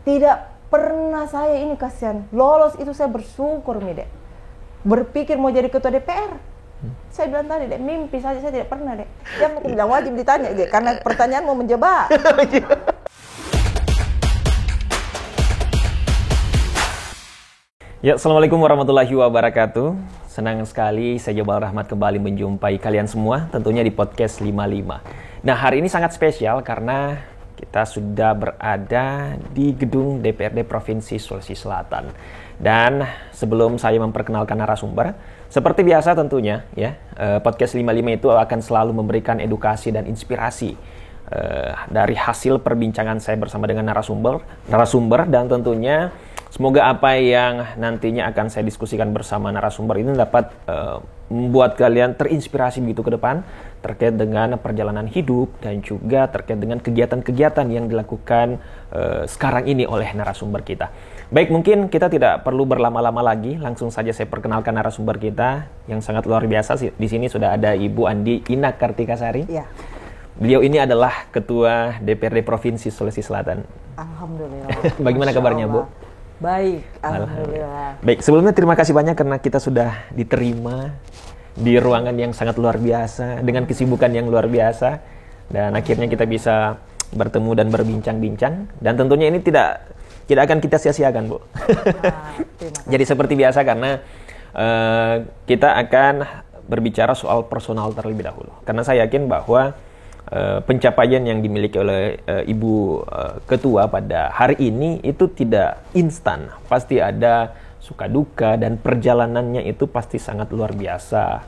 Tidak pernah saya ini kasihan. Lolos itu saya bersyukur, Dek. Berpikir mau jadi ketua DPR. Saya bilang tadi, Dek, mimpi saja saya tidak pernah, Dek. Dia mau bilang wajib ditanya, Dek, karena pertanyaan mau menjebak. Ya, Assalamualaikum warahmatullahi wabarakatuh. Senang sekali saya Jabal Rahmat kembali menjumpai kalian semua, tentunya di podcast 55. Nah, hari ini sangat spesial karena kita sudah berada di gedung DPRD Provinsi Sulawesi Selatan. Dan sebelum saya memperkenalkan narasumber, seperti biasa tentunya ya, podcast 55 itu akan selalu memberikan edukasi dan inspirasi dari hasil perbincangan saya bersama dengan narasumber dan tentunya semoga apa yang nantinya akan saya diskusikan bersama narasumber ini dapat membuat kalian terinspirasi begitu ke depan terkait dengan perjalanan hidup dan juga terkait dengan kegiatan-kegiatan yang dilakukan sekarang ini oleh narasumber kita. Baik, mungkin kita tidak perlu berlama-lama lagi, langsung saja saya perkenalkan narasumber kita yang sangat luar biasa. Di sini sudah ada Ibu Andi Ina Kartikasari. Ya. Beliau ini adalah Ketua DPRD Provinsi Sulawesi Selatan. Alhamdulillah. Bagaimana kabarnya, Bu? Baik, alhamdulillah. Baik, sebelumnya terima kasih banyak karena kita sudah diterima di ruangan yang sangat luar biasa dengan kesibukan yang luar biasa dan akhirnya kita bisa bertemu dan berbincang-bincang dan tentunya ini tidak akan kita sia-siakan, Bu. Jadi seperti biasa karena kita akan berbicara soal personal terlebih dahulu karena saya yakin bahwa pencapaian yang dimiliki oleh Ibu Ketua pada hari ini itu tidak instan. Pasti ada suka duka dan perjalanannya itu pasti sangat luar biasa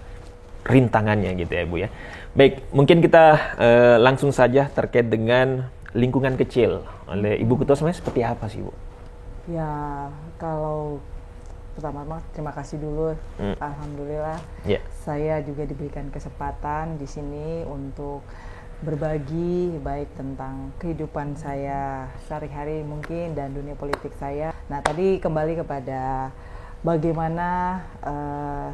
rintangannya gitu ya, Bu ya. Baik, mungkin kita langsung saja terkait dengan lingkungan kecil oleh Ibu Ketua sebenarnya seperti apa sih, Bu? Ya, kalau pertama terima kasih dulu. Alhamdulillah. Yeah. Saya juga diberikan kesempatan di sini untuk berbagi baik tentang kehidupan saya sehari-hari mungkin dan dunia politik saya. Nah, tadi kembali kepada bagaimana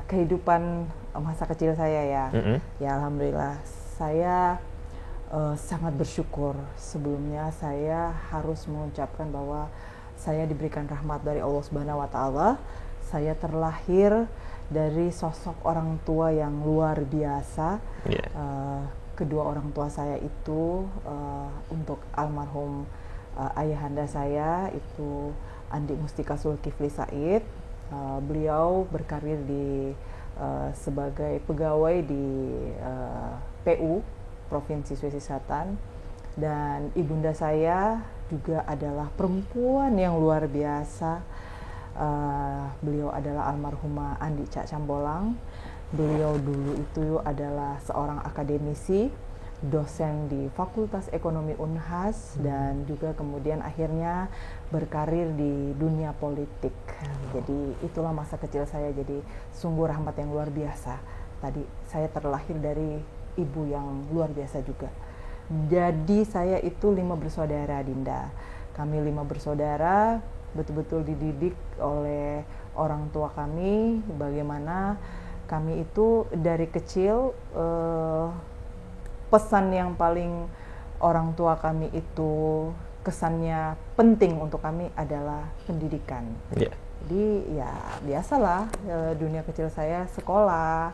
kehidupan masa kecil saya ya. Ya, alhamdulillah saya sangat bersyukur. Sebelumnya saya harus mengucapkan bahwa saya diberikan rahmat dari Allah Subhanahu wa taala. Saya terlahir dari sosok orang tua yang luar biasa. Yeah. Kedua orang tua saya itu untuk almarhum ayahanda saya itu Andi Mustika Zulkifli Said. Beliau berkarir sebagai pegawai di PU Provinsi Sulawesi Selatan dan ibunda saya juga adalah perempuan yang luar biasa. Beliau adalah almarhumah Andi Cak Cambolang. Beliau dulu itu adalah seorang akademisi, dosen di Fakultas Ekonomi Unhas dan juga kemudian akhirnya berkarir di dunia politik. Jadi itulah masa kecil saya, jadi sungguh rahmat yang luar biasa. Tadi saya terlahir dari ibu yang luar biasa juga. Jadi saya itu 5 bersaudara, Dinda. Kami 5 bersaudara betul-betul dididik oleh orang tua kami bagaimana kami itu dari kecil pesan yang paling orang tua kami itu kesannya penting untuk kami adalah pendidikan. Yeah. Jadi ya biasalah dunia kecil saya sekolah,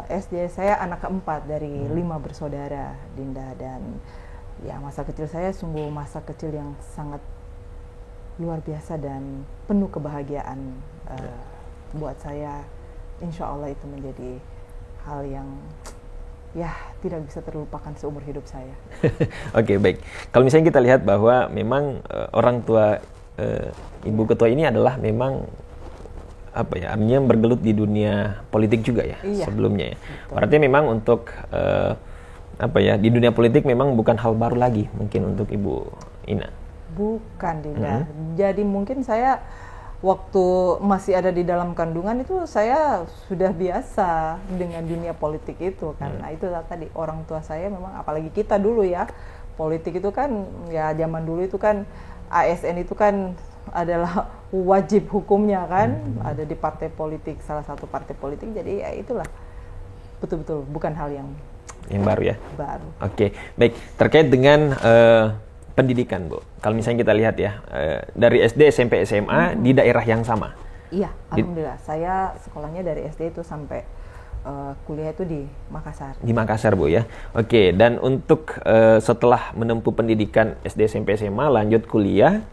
SD saya anak keempat dari 5 bersaudara, Dinda, dan ya masa kecil saya sungguh masa kecil yang sangat luar biasa dan penuh kebahagiaan buat saya. Insya Allah itu menjadi hal yang ya tidak bisa terlupakan seumur hidup saya. Oke, baik. Kalau misalnya kita lihat bahwa memang orang tua Ibu Ketua ini adalah memang apa ya, artinya bergelut di dunia politik juga ya. Iya, sebelumnya ya. Berarti memang untuk apa ya, di dunia politik memang bukan hal baru lagi mungkin untuk Ibu Ina. Bukan, Dinda. Jadi mungkin saya waktu masih ada di dalam kandungan itu saya sudah biasa dengan dunia politik itu kan. Nah, itu tadi orang tua saya memang, apalagi kita dulu ya, politik itu kan ya zaman dulu itu kan ASN itu kan adalah wajib hukumnya kan, ada di partai politik, salah satu partai politik. Jadi ya itulah betul-betul bukan hal yang baru ya. Baru. Oke, baik. Terkait dengan pendidikan, Bu. Kalau misalnya kita lihat ya, dari SD, SMP, SMA di daerah yang sama. Iya, alhamdulillah. Saya sekolahnya dari SD itu sampai kuliah itu di Makassar. Di Makassar, Bu ya. Oke, dan untuk setelah menempuh pendidikan SD, SMP, SMA, lanjut kuliah,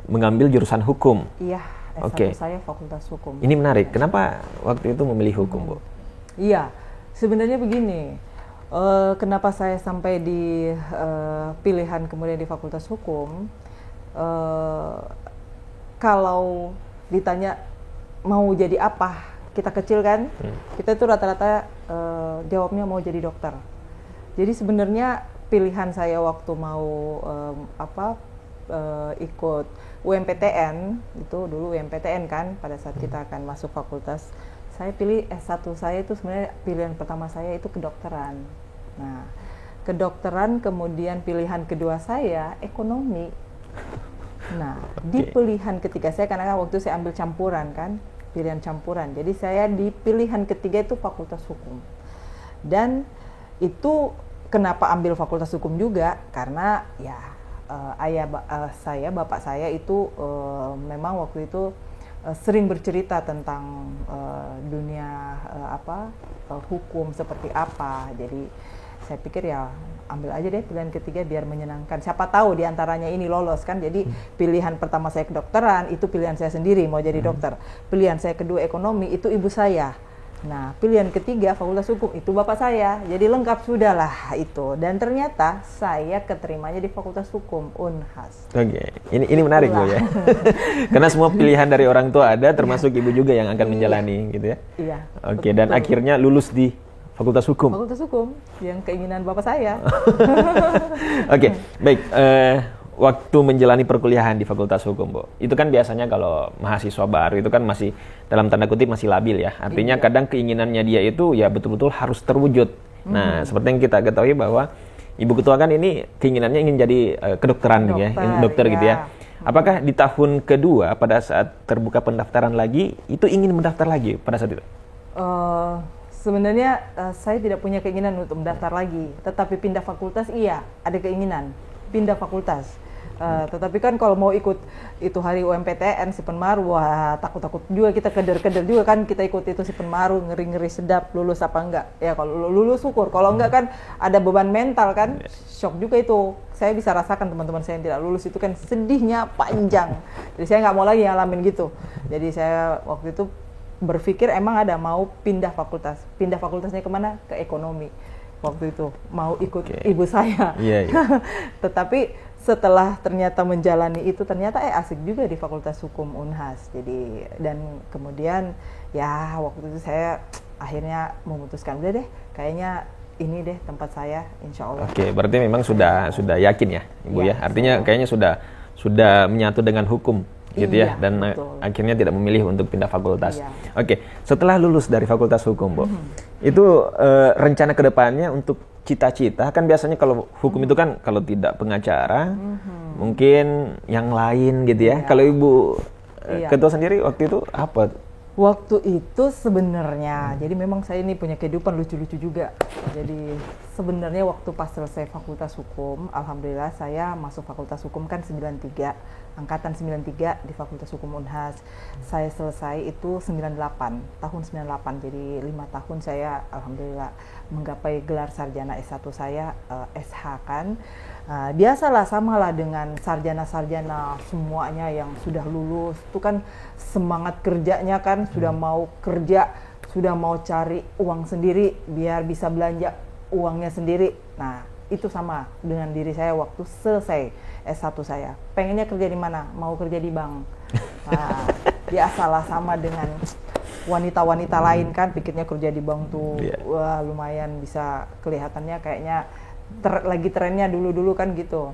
mengambil jurusan hukum. Iya, S1 saya Fakultas Hukum. Ini menarik. Kenapa waktu itu memilih hukum, Bu? Iya, sebenarnya begini. Kenapa saya sampai di pilihan kemudian di Fakultas Hukum? Kalau ditanya mau jadi apa, kita kecil kan, kita itu rata-rata jawabnya mau jadi dokter. Jadi sebenarnya pilihan saya waktu mau ikut UMPTN, itu dulu UMPTN kan, pada saat kita akan masuk fakultas, saya pilih S1 saya itu sebenarnya pilihan pertama saya itu kedokteran. Nah, kedokteran, kemudian pilihan kedua saya ekonomi. Nah, di pilihan ketiga saya, karena waktu itu saya ambil campuran kan, pilihan campuran. Jadi saya di pilihan ketiga itu Fakultas Hukum. Dan itu kenapa ambil Fakultas Hukum juga? Karena ya bapak saya itu memang waktu itu sering bercerita tentang dunia hukum seperti apa. Jadi saya pikir ya ambil aja deh pilihan ketiga biar menyenangkan. Siapa tahu diantaranya ini lolos kan. Jadi pilihan pertama saya kedokteran, itu pilihan saya sendiri mau jadi dokter. Pilihan saya kedua ekonomi, itu ibu saya. Nah, pilihan ketiga Fakultas Hukum, itu bapak saya. Jadi lengkap sudahlah itu. Dan ternyata saya keterimanya di Fakultas Hukum Unhas. Oke, ini menarik, Bu ya. Karena semua pilihan dari orang tua ada, termasuk ibu juga yang akan menjalani gitu ya. Iya. Oke, dan akhirnya lulus di Fakultas Hukum. Fakultas Hukum, yang keinginan bapak saya. Oke, baik. Waktu menjalani perkuliahan di Fakultas Hukum, Bu, itu kan biasanya kalau mahasiswa baru itu kan masih dalam tanda kutip masih labil ya. Artinya kadang keinginannya dia itu ya betul-betul harus terwujud. Nah, seperti yang kita ketahui bahwa Ibu Ketua kan ini keinginannya ingin jadi kedokteran dokter gitu ya. Apakah di tahun kedua pada saat terbuka pendaftaran lagi itu ingin mendaftar lagi pada saat itu? Sebenarnya saya tidak punya keinginan untuk mendaftar lagi, tetapi pindah fakultas iya, ada keinginan pindah fakultas. Tetapi kan kalau mau ikut itu hari UMPTN si Penmaru, wah takut-takut juga kita, keder-keder juga kan kita ikut itu si Penmaru, ngeri-ngeri sedap lulus apa enggak. Ya kalau lulus syukur, kalau enggak kan ada beban mental kan, shock juga itu. Saya bisa rasakan teman-teman saya yang tidak lulus itu kan sedihnya panjang. Jadi saya nggak mau lagi ngalamin gitu. Jadi saya waktu itu berpikir emang ada mau pindah fakultas. Pindah fakultasnya kemana? Ke ekonomi. Waktu itu mau ikut ibu saya. Tetapi setelah ternyata menjalani itu ternyata asik juga di Fakultas Hukum Unhas. Jadi dan kemudian ya waktu itu saya akhirnya memutuskan udah deh kayaknya ini deh tempat saya, insya Allah. Oke, berarti memang sudah yakin ya, Ibu ya. Artinya kayaknya sudah menyatu dengan hukum gitu ya, dan akhirnya tidak memilih untuk pindah fakultas. Oke, setelah lulus dari Fakultas Hukum, Bu, itu rencana kedepannya untuk cita-cita, kan biasanya kalau hukum itu kan kalau tidak pengacara, mungkin yang lain gitu ya. Kalau Ibu Ketua sendiri waktu itu apa? Waktu itu sebenarnya, jadi memang saya ini punya kehidupan lucu-lucu juga. Jadi sebenarnya waktu pas selesai Fakultas Hukum, alhamdulillah saya masuk Fakultas Hukum kan 93, angkatan 93 di Fakultas Hukum Unhas. Saya selesai itu 98, tahun 98, jadi 5 tahun saya alhamdulillah menggapai gelar sarjana S1 saya, SH kan. Biasalah samalah dengan sarjana-sarjana semuanya yang sudah lulus itu kan semangat kerjanya kan sudah mau kerja, sudah mau cari uang sendiri biar bisa belanja uangnya sendiri. Nah itu sama dengan diri saya waktu selesai S1 saya, pengennya kerja di mana? Mau kerja di bank. Nah, biasalah sama dengan wanita-wanita lain kan pikirnya kerja di bank tuh wah lumayan bisa kelihatannya kayaknya lagi trennya dulu-dulu kan gitu.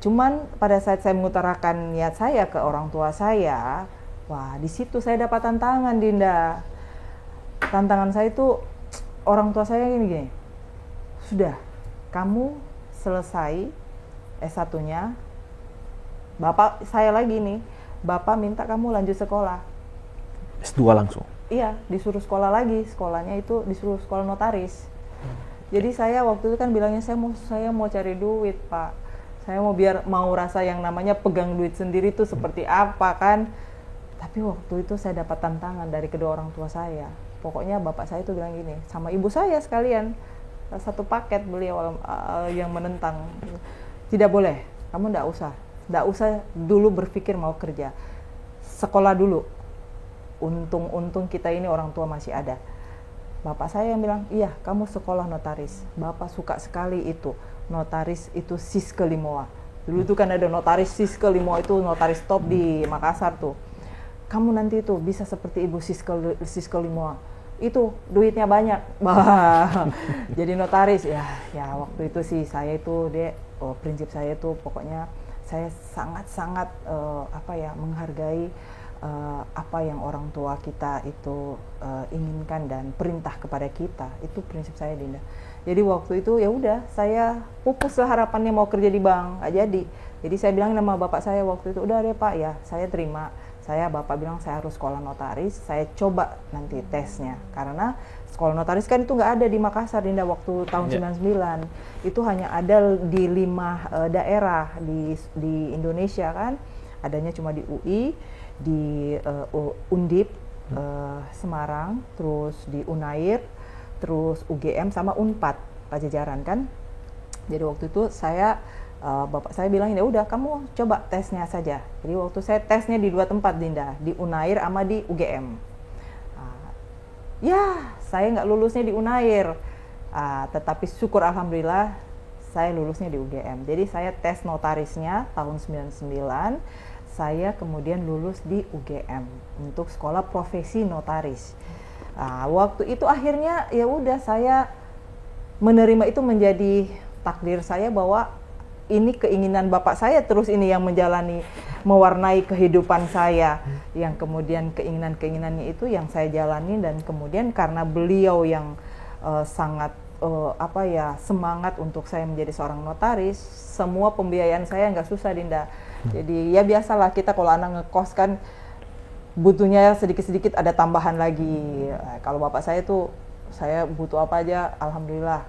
Cuman pada saat saya mengutarakan niat saya ke orang tua saya, wah di situ saya dapat tantangan, Dinda. Tantangan saya itu orang tua saya gini, sudah kamu selesai S1-nya, bapak saya lagi nih, bapak minta kamu lanjut sekolah. S2 langsung? Iya, disuruh sekolah lagi, sekolahnya itu disuruh sekolah notaris. Jadi saya waktu itu kan bilangnya saya mau cari duit, Pak. Saya mau rasa yang namanya pegang duit sendiri itu seperti apa kan. Tapi waktu itu saya dapat tantangan dari kedua orang tua saya. Pokoknya bapak saya itu bilang gini, sama ibu saya sekalian, satu paket beliau yang menentang. Tidak boleh, kamu nggak usah dulu berpikir mau kerja. Sekolah dulu. Untung kita ini orang tua masih ada. Bapak saya yang bilang, iya kamu sekolah notaris. Bapak suka sekali itu. Notaris itu Siske Limoa. Dulu itu kan ada notaris Siske Limoa, itu notaris top di Makassar tuh. Kamu nanti itu bisa seperti Ibu Siske Limoa. Itu duitnya banyak. Jadi notaris ya waktu itu sih saya itu prinsip saya itu pokoknya saya sangat menghargai apa yang orang tua kita itu inginkan dan perintah kepada kita. Itu prinsip saya, Dinda. Jadi waktu itu ya udah saya pupus lah harapannya mau kerja di bank, nggak jadi. Jadi saya bilang sama bapak saya waktu itu, udah deh Pak ya, saya terima. Bapak bilang saya harus sekolah notaris, saya coba nanti tesnya. Karena sekolah notaris kan itu nggak ada di Makassar, Dinda, waktu tahun 99. Itu hanya ada di 5 daerah di Indonesia kan. Adanya cuma di UI, di Undip, Semarang, terus di Unair, terus UGM sama Unpad, Pajajaran kan. Jadi waktu itu bapak saya bilang, ya udah kamu coba tesnya saja. Jadi waktu saya tesnya di 2 tempat, Dinda, di Unair sama di UGM. Ya saya nggak lulusnya di Unair, tetapi syukur alhamdulillah saya lulusnya di UGM. Jadi saya tes notarisnya tahun 99, saya kemudian lulus di UGM untuk sekolah profesi notaris. Waktu itu akhirnya ya udah saya menerima itu menjadi takdir saya bahwa ini keinginan bapak saya terus ini yang mewarnai kehidupan saya, yang kemudian keinginannya itu yang saya jalani. Dan kemudian karena beliau yang sangat semangat untuk saya menjadi seorang notaris, semua pembiayaan saya nggak susah, Dinda. Jadi ya biasalah kita kalau anak ngekos kan butuhnya sedikit-sedikit ada tambahan lagi. Kalau bapak saya tuh saya butuh apa aja alhamdulillah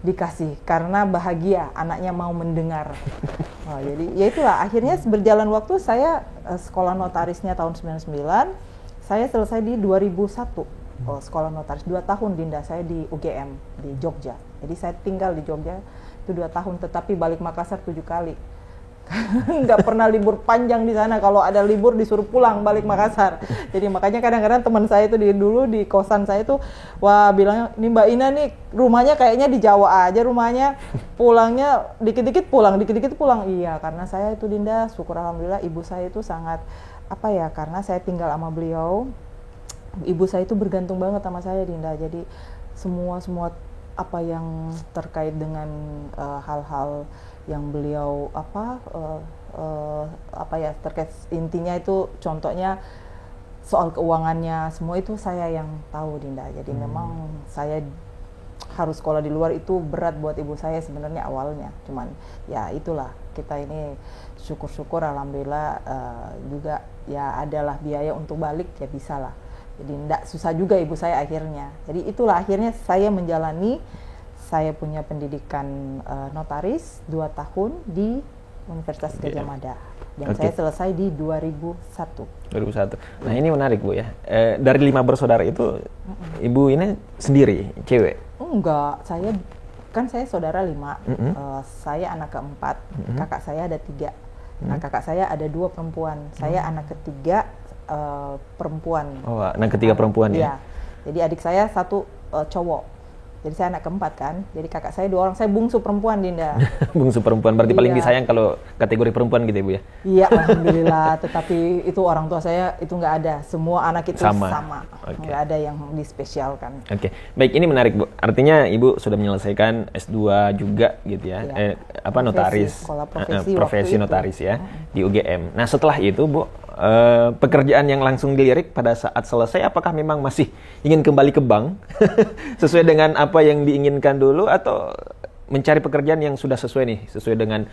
dikasih, karena bahagia anaknya mau mendengar. Jadi ya itulah akhirnya berjalan waktu saya sekolah notarisnya tahun 99, saya selesai di 2001. Sekolah notaris 2 tahun, Dinda, saya di UGM di Jogja. Jadi saya tinggal di Jogja itu 2 tahun, tetapi balik Makassar 7 kali. Nggak pernah libur panjang di sana. Kalau ada libur disuruh pulang balik Makassar. Jadi makanya kadang-kadang teman saya itu dulu di kosan saya itu, wah bilangnya, nih Mbak Ina nih rumahnya kayaknya di Jawa aja rumahnya, pulangnya dikit-dikit pulang, dikit-dikit pulang. Iya, karena saya itu, Dinda, syukur alhamdulillah ibu saya itu sangat karena saya tinggal sama beliau, ibu saya itu bergantung banget sama saya, Dinda. Jadi semua apa yang terkait dengan hal-hal yang beliau terkait intinya itu, contohnya soal keuangannya, semua itu saya yang tahu, Dinda. Jadi memang saya harus sekolah di luar itu berat buat ibu saya sebenarnya awalnya. Cuman ya itulah, kita ini syukur-syukur alhamdulillah juga ya adalah biaya untuk balik ya bisa lah. Jadi enggak susah juga ibu saya akhirnya. Jadi itulah akhirnya saya saya punya pendidikan notaris 2 tahun di Universitas Gadjah Mada. Dan saya selesai di 2001. Nah ini menarik, Bu ya. Dari 5 bersaudara itu, Ibu ini sendiri, cewek? Enggak, saya saudara 5. Saya anak keempat, kakak saya ada 3. Nah kakak saya ada 2 perempuan, saya anak ketiga perempuan. Oh, anak ketiga perempuan ya? Iya. Jadi adik saya 1 cowok. Jadi saya anak keempat kan, jadi kakak saya 2 orang, saya bungsu perempuan, Dinda. Bungsu perempuan, berarti paling disayang kalau kategori perempuan gitu ya, Bu ya? Iya, alhamdulillah, tetapi itu orang tua saya itu nggak ada, semua anak itu sama. Okay. Nggak ada yang dispesialkan. Oke, baik, ini menarik, Bu. Artinya Ibu sudah menyelesaikan S2 juga gitu ya, notaris, sekolah profesi notaris ya, di UGM. Nah setelah itu, Bu, pekerjaan yang langsung dilirik pada saat selesai, apakah memang masih ingin kembali ke bank sesuai dengan apa yang diinginkan dulu, atau mencari pekerjaan yang sudah sesuai dengan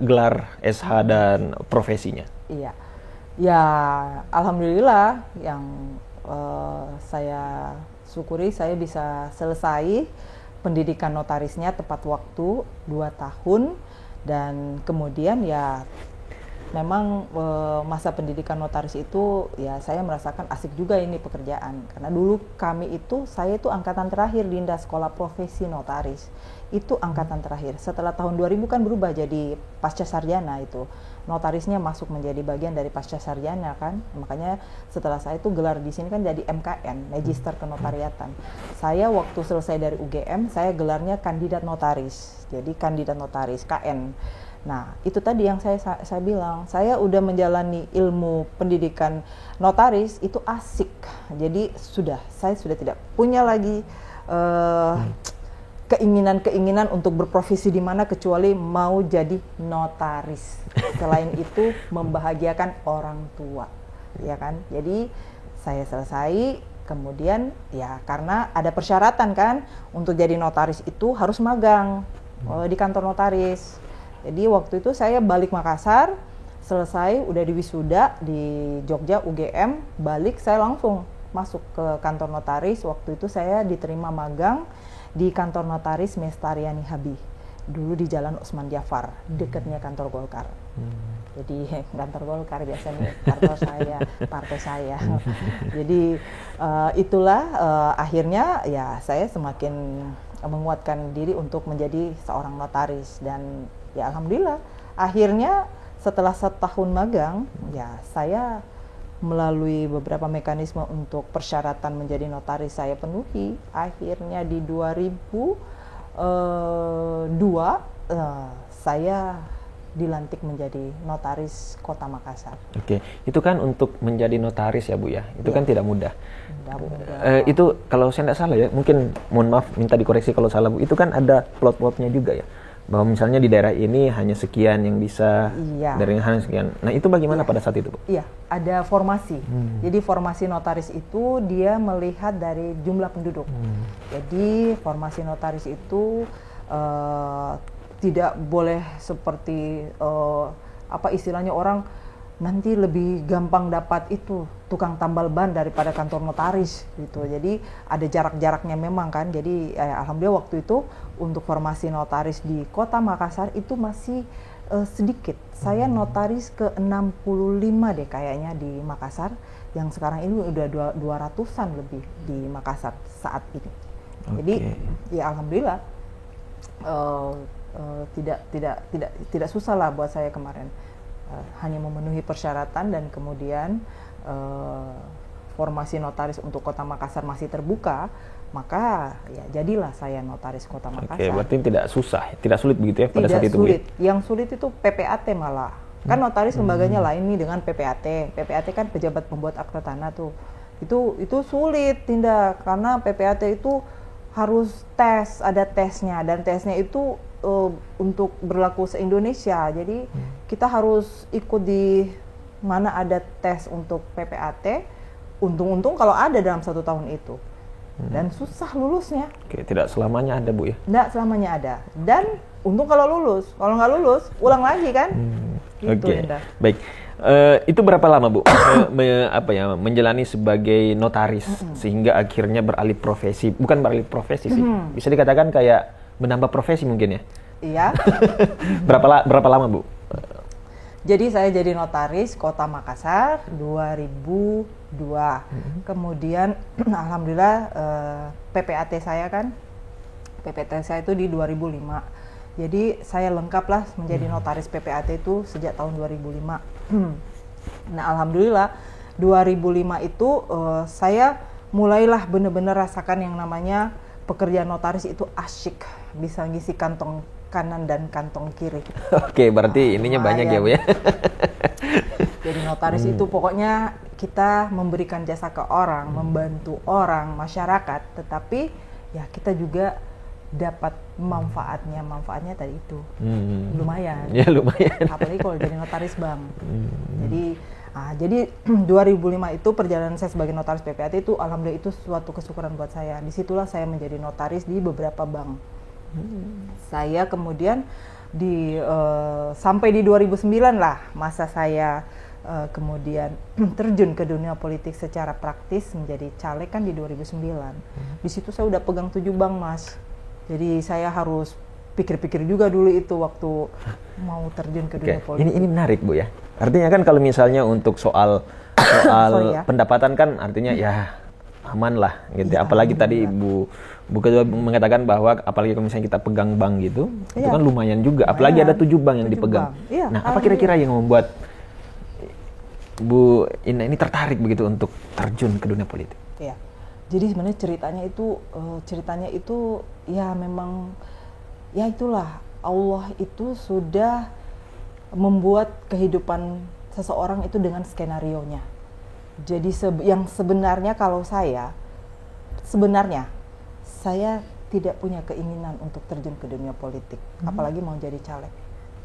gelar SH dan profesinya? Iya, ya alhamdulillah yang saya syukuri saya bisa selesai pendidikan notarisnya tepat waktu 2 tahun. Dan kemudian ya memang masa pendidikan notaris itu ya saya merasakan asik juga ini pekerjaan. Karena dulu saya itu angkatan terakhir di Sekolah Profesi Notaris. Itu angkatan terakhir. Setelah tahun 2000 kan berubah jadi pasca sarjana itu. Notarisnya masuk menjadi bagian dari pasca sarjana kan. Makanya setelah saya itu gelar di sini kan jadi MKN, Magister Kenotariatan. Saya waktu selesai dari UGM, saya gelarnya kandidat notaris. Jadi kandidat notaris KN. Nah, itu tadi yang saya bilang, saya udah menjalani ilmu pendidikan notaris itu asik. Jadi saya sudah tidak punya lagi keinginan untuk berprofesi di mana kecuali mau jadi notaris. Selain itu membahagiakan orang tua, ya kan? Jadi saya selesai, kemudian ya karena ada persyaratan kan untuk jadi notaris itu harus magang di kantor notaris. Jadi waktu itu saya balik Makassar, selesai udah di wisuda di Jogja UGM, balik saya langsung masuk ke kantor notaris. Waktu itu saya diterima magang di kantor notaris Mestariani Habi, dulu di Jalan Usman Jafar, dekatnya kantor Golkar. Jadi kantor Golkar biasanya kantor saya, partai saya. Jadi itulah akhirnya ya saya semakin menguatkan diri untuk menjadi seorang notaris. Dan ya alhamdulillah akhirnya setelah setahun magang ya saya melalui beberapa mekanisme untuk persyaratan menjadi notaris saya penuhi. Akhirnya di 2002 saya dilantik menjadi notaris Kota Makassar. Oke, itu kan untuk menjadi notaris ya Bu ya, itu kan tidak mudah. Itu kalau saya tidak salah ya, mungkin mohon maaf minta dikoreksi kalau salah Bu, itu kan ada plot-plotnya juga ya, bahwa misalnya di daerah ini hanya sekian yang bisa, dari hanya sekian. Nah itu bagaimana pada saat itu Bu? Iya, ada formasi. Jadi formasi notaris itu dia melihat dari jumlah penduduk. Jadi formasi notaris itu tidak boleh seperti apa istilahnya orang nanti lebih gampang dapat itu tukang tambal ban daripada kantor notaris gitu. Jadi ada jarak-jaraknya memang kan. Jadi alhamdulillah waktu itu untuk formasi notaris di Kota Makassar itu masih sedikit. Saya notaris ke 65 deh kayaknya di Makassar, yang sekarang ini udah 200-an lebih di Makassar saat ini. Jadi ya alhamdulillah tidak susah lah buat saya kemarin. Hanya memenuhi persyaratan dan kemudian formasi notaris untuk Kota Makassar masih terbuka, maka ya jadilah saya notaris Kota Makassar. Oke, berarti tidak susah, tidak sulit begitu ya pada saat itu? Tidak sulit. Yang sulit itu PPAT malah. Kan notaris lembaganya lain nih dengan PPAT. PPAT kan pejabat pembuat akta tanah tuh. Itu sulit tindak karena PPAT itu harus tes, ada tesnya, dan tesnya itu untuk berlaku se-Indonesia. Jadi kita harus ikut di mana ada tes untuk PPAT. Untung-untung kalau ada dalam 1 tahun itu. Dan susah lulusnya. Oke, tidak selamanya ada Bu ya? Tidak selamanya ada. Dan untung kalau lulus. Kalau nggak lulus, ulang lagi kan? Oke, baik. Itu berapa lama Bu menjalani sebagai notaris sehingga akhirnya beralih profesi? Bukan beralih profesi sih, bisa dikatakan kayak menambah profesi mungkin ya? Iya. Berapa lama Bu? Jadi saya jadi notaris Kota Makassar 2002. Kemudian alhamdulillah PPAT saya itu di 2005. Jadi saya lengkap lah menjadi notaris PPAT itu sejak tahun 2005. Nah alhamdulillah 2005 itu saya mulailah benar-benar rasakan yang namanya pekerjaan notaris itu asyik, bisa ngisi kantong kanan dan kantong kiri. Oke, berarti ininya banyak ya Bu ya. Jadi notaris itu pokoknya kita memberikan jasa ke orang, membantu orang, masyarakat, tetapi ya kita juga dapat manfaatnya tadi itu. Lumayan. Ya lumayan. Apalagi kalau jadi notaris bank. Jadi 2005 itu perjalanan saya sebagai notaris PPAT itu alhamdulillah itu suatu kesyukuran buat saya. Disitulah saya menjadi notaris di beberapa bank. Saya kemudian sampai di 2009 lah masa saya kemudian terjun ke dunia politik secara praktis menjadi caleg kan di 2009. Di situ saya udah pegang 7 bank Mas. Jadi saya harus pikir-pikir juga dulu itu waktu mau terjun ke dunia politik. Ini menarik Bu ya. Artinya kan kalau misalnya untuk soal pendapatan kan artinya ya aman lah gitu. Ya, apalagi tadi Bu Ketua mengatakan bahwa apalagi kalau misalnya kita pegang bank gitu, itu kan lumayan juga. Apalagi ada 7 bank yang dipegang. Iya, nah, apa kira-kira yang membuat Bu Ina ini tertarik begitu untuk terjun ke dunia politik? Iya. Jadi sebenarnya ceritanya itu ya memang ya itulah, Allah itu sudah membuat kehidupan seseorang itu dengan skenarionya. Jadi yang sebenarnya kalau sebenarnya saya tidak punya keinginan untuk terjun ke dunia politik, apalagi mau jadi caleg.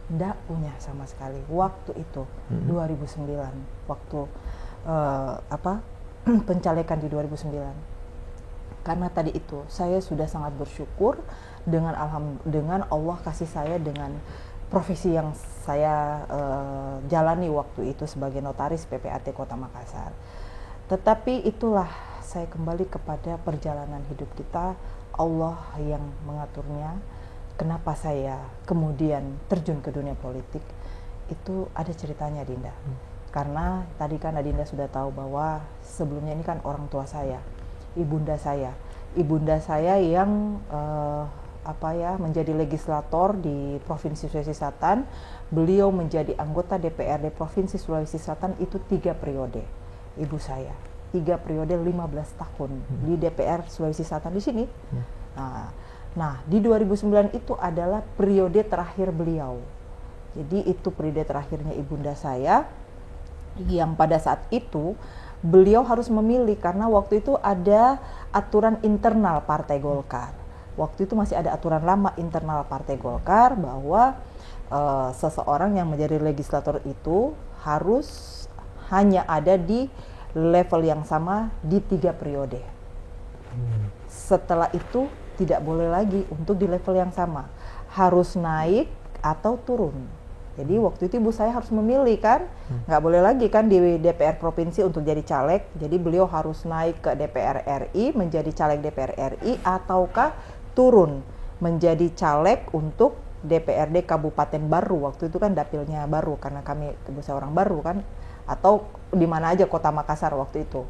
Tidak punya sama sekali. Waktu itu 2009, waktu pencalekan di 2009. Karena tadi itu saya sudah sangat bersyukur dengan Allah kasih saya dengan profesi yang saya jalani waktu itu sebagai notaris PPAT Kota Makassar. Tetapi itulah saya kembali kepada perjalanan hidup kita, Allah yang mengaturnya. Kenapa saya kemudian terjun ke dunia politik, itu ada ceritanya Dinda. Karena tadi kan Adinda sudah tahu bahwa sebelumnya ini kan orang tua saya, ibunda saya yang menjadi legislator di Provinsi Sulawesi Selatan. Beliau menjadi anggota DPRD Provinsi Sulawesi Selatan itu 3 periode. Ibu saya 3 periode 15 tahun di DPR Sulawesi Selatan di sini. Nah, di 2009 itu adalah periode terakhir beliau. Jadi itu periode terakhirnya ibunda saya, yang pada saat itu beliau harus memilih karena waktu itu ada aturan internal Partai Golkar. Waktu itu masih ada aturan lama internal Partai Golkar bahwa seseorang yang menjadi legislator itu harus hanya ada di level yang sama di 3 periode. Setelah itu tidak boleh lagi untuk di level yang sama, harus naik atau turun. Jadi waktu itu ibu saya harus memilih kan, nggak boleh lagi kan di DPR provinsi untuk jadi caleg. Jadi beliau harus naik ke DPR RI menjadi caleg DPR RI ataukah turun menjadi caleg untuk DPRD Kabupaten Baru. Waktu itu kan dapilnya Baru karena ibu saya orang Baru kan, atau di mana aja Kota Makassar waktu itu.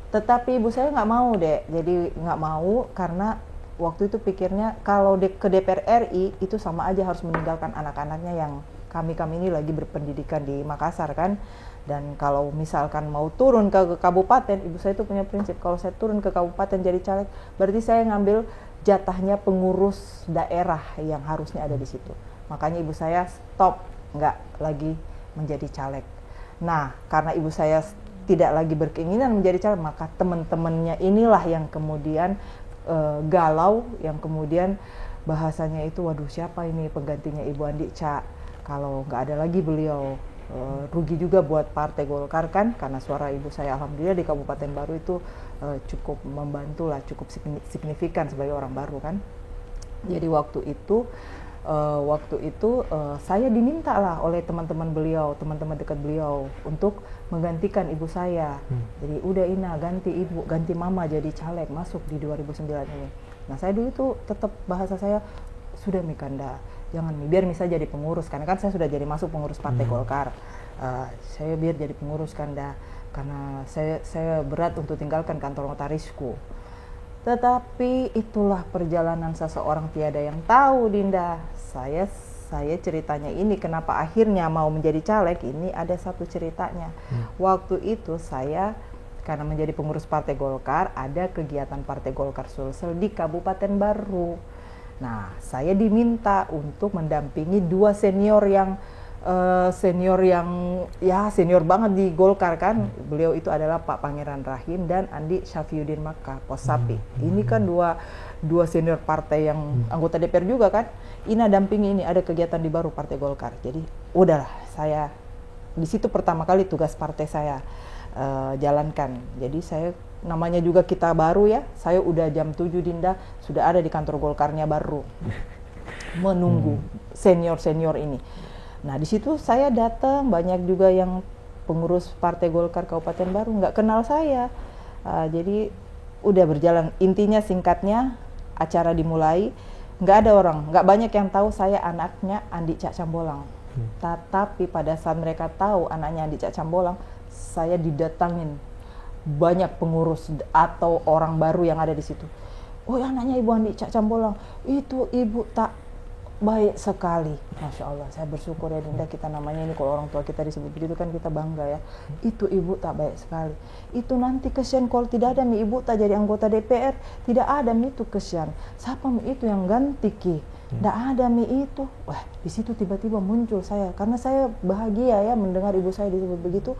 Tetapi ibu saya nggak mau deh, jadi nggak mau karena waktu itu pikirnya kalau ke DPR RI itu sama aja harus meninggalkan anak-anaknya yang kami ini lagi berpendidikan di Makassar kan. Dan kalau misalkan mau turun ke kabupaten, ibu saya itu punya prinsip kalau saya turun ke kabupaten jadi caleg, berarti saya ngambil jatahnya pengurus daerah yang harusnya ada di situ. Makanya ibu saya stop, nggak lagi menjadi caleg. Nah, karena ibu saya tidak lagi berkeinginan menjadi caleg, maka teman-temannya inilah yang kemudian galau, yang kemudian bahasanya itu, waduh siapa ini penggantinya Ibu Andi Ca, kalau nggak ada lagi beliau, rugi juga buat Partai Golkar kan, karena suara ibu saya alhamdulillah di Kabupaten Baru itu cukup membantu lah, cukup signifikan sebagai orang baru kan. Jadi waktu itu saya diminta lah oleh teman-teman beliau, teman-teman dekat beliau untuk menggantikan ibu saya. Jadi udah Ina, ganti mama jadi caleg masuk di 2009 ini. Nah saya dulu itu tetap bahasa saya, sudah Mikanda, jangan biar bisa jadi pengurus, karena kan saya sudah jadi masuk pengurus Partai Golkar. Saya biar jadi pengurus Kanda, karena saya berat untuk tinggalkan kantor notarisku. Tetapi itulah perjalanan seseorang tiada yang tahu Dinda. Saya ceritanya ini kenapa akhirnya mau menjadi caleg, ini ada satu ceritanya. Waktu itu saya karena menjadi pengurus Partai Golkar, ada kegiatan Partai Golkar Sulsel di Kabupaten Baru. Nah, saya diminta untuk mendampingi 2 senior yang senior banget di Golkar kan. Beliau itu adalah Pak Pangeran Rahim dan Andi Syafiuddin Makkah, Posapi. Ini kan dua senior partai yang anggota DPR juga kan. Ina dampingi ini, ada kegiatan di Baru Partai Golkar. Jadi udahlah, saya di situ pertama kali tugas partai saya jalankan. Jadi saya, namanya juga kita baru ya, saya udah jam 7 Dinda sudah ada di kantor Golkarnya Baru menunggu senior ini. Nah di situ saya datang, banyak juga yang pengurus Partai Golkar Kabupaten Baru nggak kenal saya. Jadi udah berjalan, intinya singkatnya acara dimulai. nggak ada orang, nggak banyak yang tahu saya anaknya Andi Cak Cambolang. Tetapi pada saat mereka tahu anaknya Andi Cak Cambolang, saya didatangin banyak pengurus atau orang baru yang ada di situ. Oh, anaknya Ibu Andi Cak Cambolang, itu ibu tak baik sekali. Masya Allah, saya bersyukur ya Dinda, kita namanya ini kalau orang tua kita disebut begitu kan kita bangga ya. Itu ibu tak baik sekali. Itu nanti kesian kalau tidak ada mi ibu tak jadi anggota DPR, tidak ada mi itu kesian. Siapa mi itu yang ganti ki? Tidak ada mi itu. Wah, di situ tiba-tiba muncul saya, karena saya bahagia ya mendengar ibu saya disebut begitu.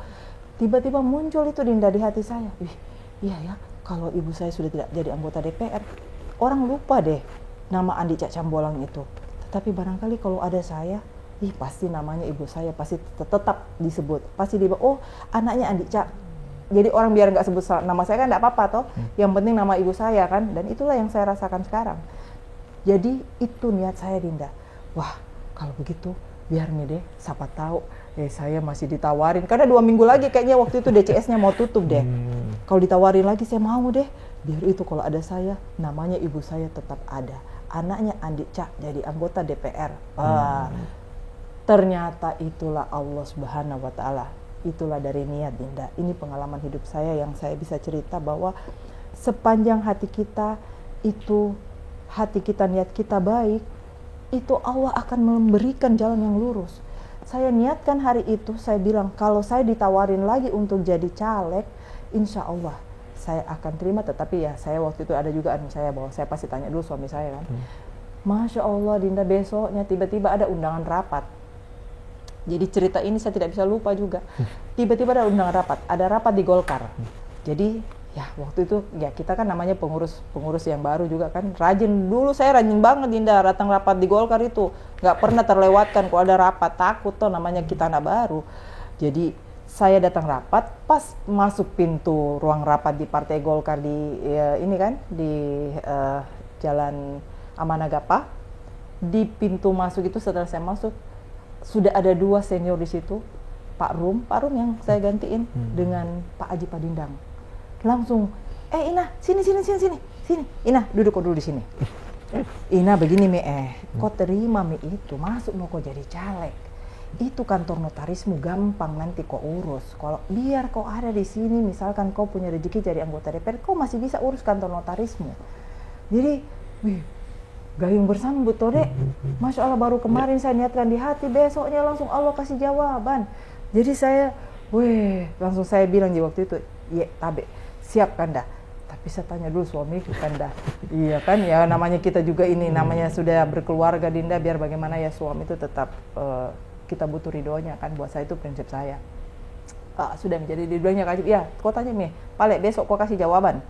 Tiba-tiba muncul itu Dinda di hati saya. Iya ya, kalau ibu saya sudah tidak jadi anggota DPR, orang lupa deh nama Andi Cak Cambolang itu. Tapi barangkali kalau ada saya, pasti namanya ibu saya pasti tetap disebut. Pasti oh anaknya Andi Cak. Jadi orang biar nggak sebut nama saya kan nggak apa-apa toh. Yang penting nama ibu saya kan. Dan itulah yang saya rasakan sekarang. Jadi itu niat saya Dinda. Wah kalau begitu biar nih deh, siapa tahu saya masih ditawarin. Karena 2 minggu lagi kayaknya waktu itu DCS-nya mau tutup deh. Kalau ditawarin lagi saya mau deh. Biar itu kalau ada saya, namanya ibu saya tetap ada. Anaknya Andi Cak jadi anggota DPR. Ternyata itulah Allah Subhanahu wa Ta'ala. Itulah dari niat Dinda. Ini pengalaman hidup saya yang saya bisa cerita bahwa sepanjang hati kita itu, hati kita niat kita baik, itu Allah akan memberikan jalan yang lurus. Saya niatkan hari itu, saya bilang kalau saya ditawarin lagi untuk jadi caleg, insya Allah saya akan terima. Tetapi ya saya waktu itu ada juga saya bahwa saya pasti tanya dulu suami saya kan. Masya Allah Dinda, besoknya tiba-tiba ada undangan rapat. Jadi cerita ini saya tidak bisa lupa juga. Tiba-tiba ada undangan rapat, ada rapat di Golkar. Jadi ya waktu itu ya kita kan namanya pengurus yang baru juga kan, rajin. Dulu saya rajin banget Dinda datang rapat di Golkar itu, nggak pernah terlewatkan kalau ada rapat, takut toh namanya kita anak baru. Jadi saya datang rapat, pas masuk pintu ruang rapat di Partai Golkar di ini kan di Jalan Amanagapa. Di pintu masuk itu setelah saya masuk sudah ada 2 senior di situ, Pak Rum yang saya gantiin dengan Pak Aji Padindang. Langsung, Ina, sini, Ina duduk dulu di sini. Ina begini mi kau terima mi itu, masuk mau kau jadi caleg. Itu kantor notarismu gampang nanti kau urus. Kalau biar kau ada di sini, misalkan kau punya rezeki jadi anggota DPR, kau masih bisa urus kantor notarismu. Jadi, gayung bersambut toh dek. Masya Allah, baru kemarin saya niatkan di hati, besoknya langsung Allah kasih jawaban. Jadi saya, langsung saya bilang di waktu itu, iya tabe, siap kan dah. Tapi saya tanya dulu suamiku kan dah. Iya kan, ya namanya kita juga ini, namanya sudah berkeluarga Dinda, biar bagaimana ya suami itu tetap kita butuh ridhonya kan, buat saya itu prinsip saya. Sudah menjadi ridhonya kasih, ya kau tanya nih, Pale besok kau kasih jawaban.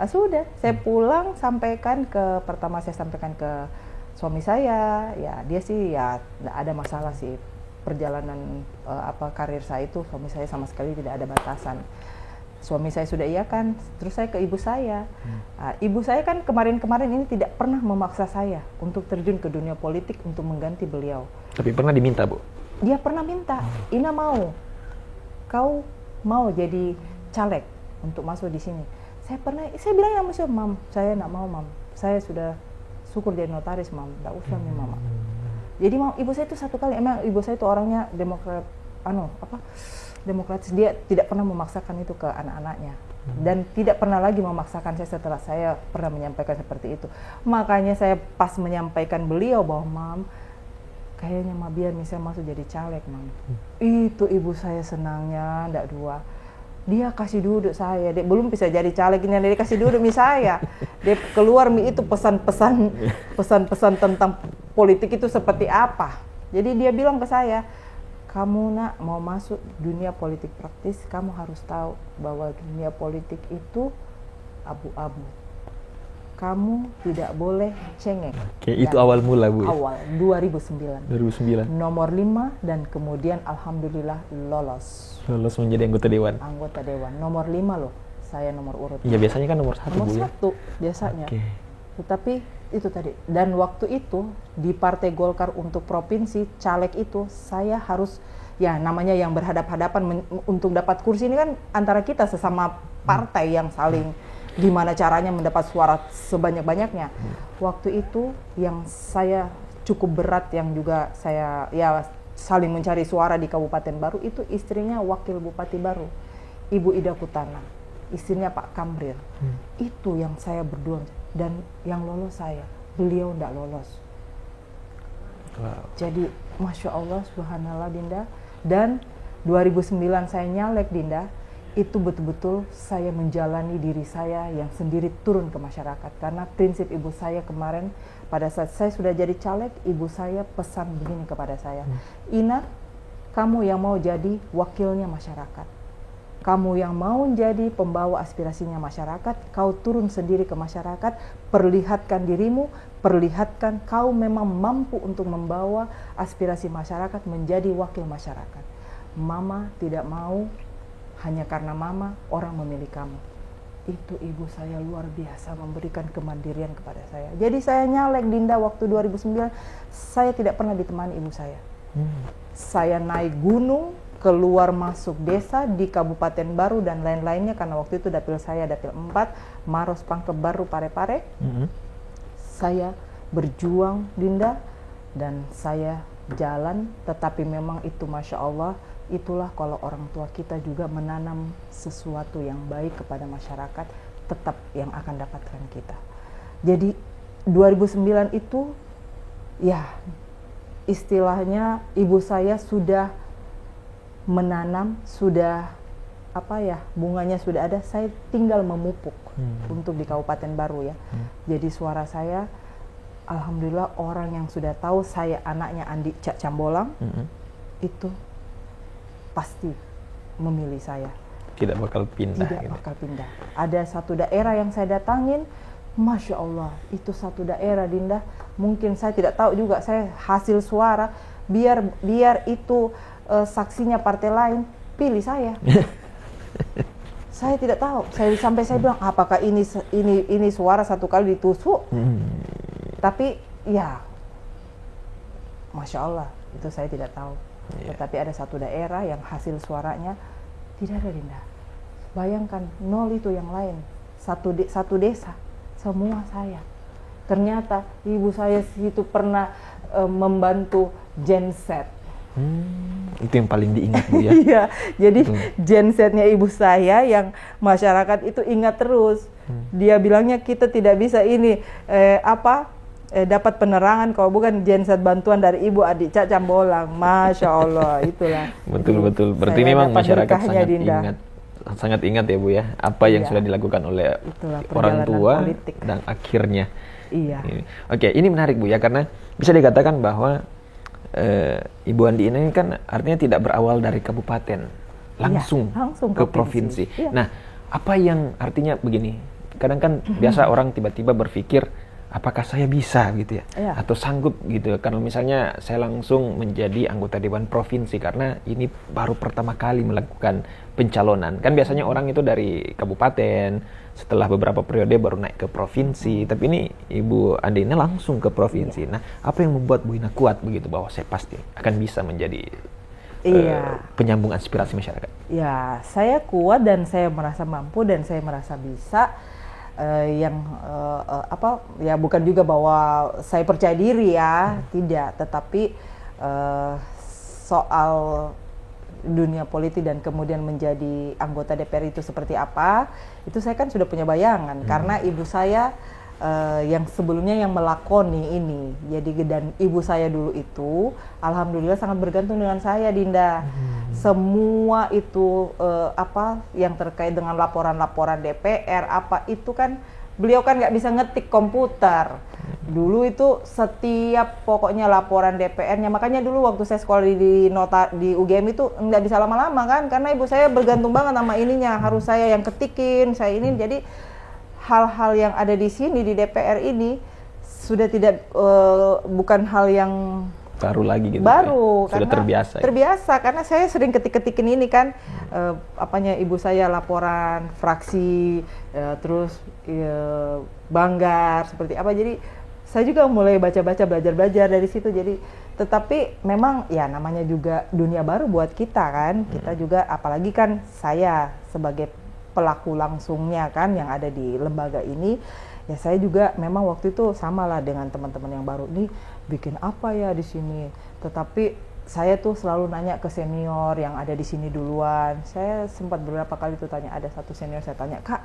Sudah, saya pulang pertama saya sampaikan ke suami saya, ya dia sih ya tidak ada masalah sih perjalanan karir saya itu, suami saya sama sekali tidak ada batasan. Suami saya sudah iakan, terus saya ke ibu saya. Ibu saya kan kemarin-kemarin ini tidak pernah memaksa saya untuk terjun ke dunia politik untuk mengganti beliau. Tapi pernah diminta, Bu? Dia pernah minta, Ina kau mau jadi caleg untuk masuk di sini. Saya bilang ya Mas, Mam, saya nak mau Mam, saya sudah syukur jadi notaris Mam, tidak usah nih Mama. Jadi ibu saya itu satu kali, emang ibu saya itu orangnya demokratis, dia tidak pernah memaksakan itu ke anak-anaknya. Dan tidak pernah lagi memaksakan saya setelah saya pernah menyampaikan seperti itu. Makanya saya pas menyampaikan beliau bahwa Mam, kayaknya Mam biar misalnya masuk jadi caleg Mam. Itu ibu saya senangnya, tidak dua. Dia kasih duduk saya, dia belum bisa jadi caleg ini, dia kasih duduk saya. Dia keluar itu pesan-pesan tentang politik itu seperti apa. Jadi dia bilang ke saya, kamu nak mau masuk dunia politik praktis, kamu harus tahu bahwa dunia politik itu abu-abu. Kamu tidak boleh cengeng. Oke, itu awal mula Bu. Awal 2009. Nomor 5 dan kemudian alhamdulillah lolos menjadi anggota dewan. Anggota dewan. Nomor 5 loh. Saya nomor urut. Iya, biasanya kan nomor 1 Bu. Nomor 1 biasanya. Okay. Tetapi itu tadi. Dan waktu itu di Partai Golkar untuk provinsi caleg itu saya harus ya namanya yang berhadap-hadapan untuk dapat kursi ini kan antara kita sesama partai yang saling gimana caranya mendapat suara sebanyak-banyaknya. Waktu itu yang saya cukup berat, yang juga saya ya saling mencari suara di Kabupaten Baru, itu istrinya Wakil Bupati Baru, Ibu Ida Kutana, istrinya Pak Kamril. Itu yang saya berdua, dan yang lolos saya, beliau tidak lolos. Wow. Jadi Masya Allah, Subhanallah Dinda. Dan 2009 saya nyalek Dinda, itu betul-betul saya menjalani diri saya yang sendiri turun ke masyarakat. Karena prinsip ibu saya kemarin, pada saat saya sudah jadi caleg, ibu saya pesan begini kepada saya, Ina, kamu yang mau jadi wakilnya masyarakat, kamu yang mau jadi pembawa aspirasinya masyarakat, kau turun sendiri ke masyarakat, perlihatkan dirimu, perlihatkan kau memang mampu untuk membawa aspirasi masyarakat menjadi wakil masyarakat. Mama tidak mau hanya karena mama orang memilih kamu. Itu ibu saya luar biasa memberikan kemandirian kepada saya. Jadi saya nyalek Dinda waktu 2009, saya tidak pernah ditemani ibu saya. Saya naik gunung, keluar masuk desa di Kabupaten Baru dan lain-lainnya, karena waktu itu dapil saya dapil 4, Maros, Pangkep Baru, Parepare. Saya berjuang Dinda, dan saya jalan, tetapi memang itu Masya Allah, itulah kalau orang tua kita juga menanam sesuatu yang baik kepada masyarakat, tetap yang akan dapatkan kita. Jadi 2009 itu ya istilahnya ibu saya sudah menanam, sudah apa ya, bunganya sudah ada, saya tinggal memupuk untuk di Kabupaten Baru ya. Jadi suara saya alhamdulillah orang yang sudah tahu saya anaknya Andi Cak Cambolang itu pasti memilih saya. Tidak bakal pindah. Tidak bakal pindah. Ada satu daerah yang saya datangin, Masya Allah, itu satu daerah Dinda, mungkin saya tidak tahu juga, saya hasil suara, biar itu saksinya partai lain, pilih saya. Saya tidak tahu, sampai saya bilang, apakah ini suara satu kali ditusuk? Tapi ya, Masya Allah, itu saya tidak tahu. Tetapi ada satu daerah yang hasil suaranya tidak ada Dinda. Bayangkan, 0 itu yang lain. Satu desa, semua saya. Ternyata ibu saya itu pernah membantu genset. Itu yang paling diingat Bu ya. Iya, jadi gensetnya ibu saya yang masyarakat itu ingat terus. Dia bilangnya kita tidak bisa ini dapat penerangan kalau bukan genset bantuan dari Ibu Adik Cak Cambolang. Masya Allah, itulah. Betul. Berarti memang masyarakat sangat ingat ya Bu ya, apa yang sudah dilakukan oleh orang tua politik. Dan akhirnya. Iya. Oke, ini menarik Bu ya, karena bisa dikatakan bahwa Ibu Andi ini kan artinya tidak berawal dari kabupaten, langsung ke provinsi. Iya. Nah, apa yang artinya begini? Kadang kan biasa orang tiba-tiba berpikir, apakah saya bisa gitu ya, atau sanggup gitu, karena misalnya saya langsung menjadi anggota Dewan Provinsi karena ini baru pertama kali melakukan pencalonan. Kan biasanya orang itu dari kabupaten, setelah beberapa periode baru naik ke provinsi, tapi ini Ibu Andi ini langsung ke provinsi. Nah, apa yang membuat Bu Ina kuat begitu bahwa saya pasti akan bisa menjadi penyambung aspirasi masyarakat? Ya, saya kuat dan saya merasa mampu dan saya merasa bisa. Ya bukan juga bahwa saya percaya diri ya, tidak, tetapi soal dunia politik dan kemudian menjadi anggota DPR itu seperti apa, itu saya kan sudah punya bayangan karena ibu saya yang sebelumnya yang melakoni ini. Jadi dan ibu saya dulu itu alhamdulillah sangat bergantung dengan saya Dinda. Semua itu yang terkait dengan laporan-laporan DPR itu kan beliau kan nggak bisa ngetik komputer. Dulu itu setiap pokoknya laporan DPR-nya, makanya dulu waktu saya sekolah di UGM itu nggak bisa lama-lama kan, karena ibu saya bergantung banget sama ininya, harus saya yang ketikin, saya ini. Jadi hal-hal yang ada di sini di DPR ini sudah tidak bukan hal yang baru lagi gitu. Baru, ya? Sudah terbiasa. Terbiasa karena saya sering ketik-ketikin ini kan ibu saya laporan fraksi, terus banggar seperti apa. Jadi saya juga mulai baca-baca, belajar-belajar dari situ. Jadi tetapi memang ya namanya juga dunia baru buat kita kan. Kita juga apalagi kan saya sebagai pelaku langsungnya kan yang ada di lembaga ini. Ya saya juga memang waktu itu samalah dengan teman-teman yang baru nih, bikin apa ya di sini. Tetapi saya tuh selalu nanya ke senior yang ada di sini duluan. Saya sempat beberapa kali tuh tanya, ada satu senior saya tanya, Kak,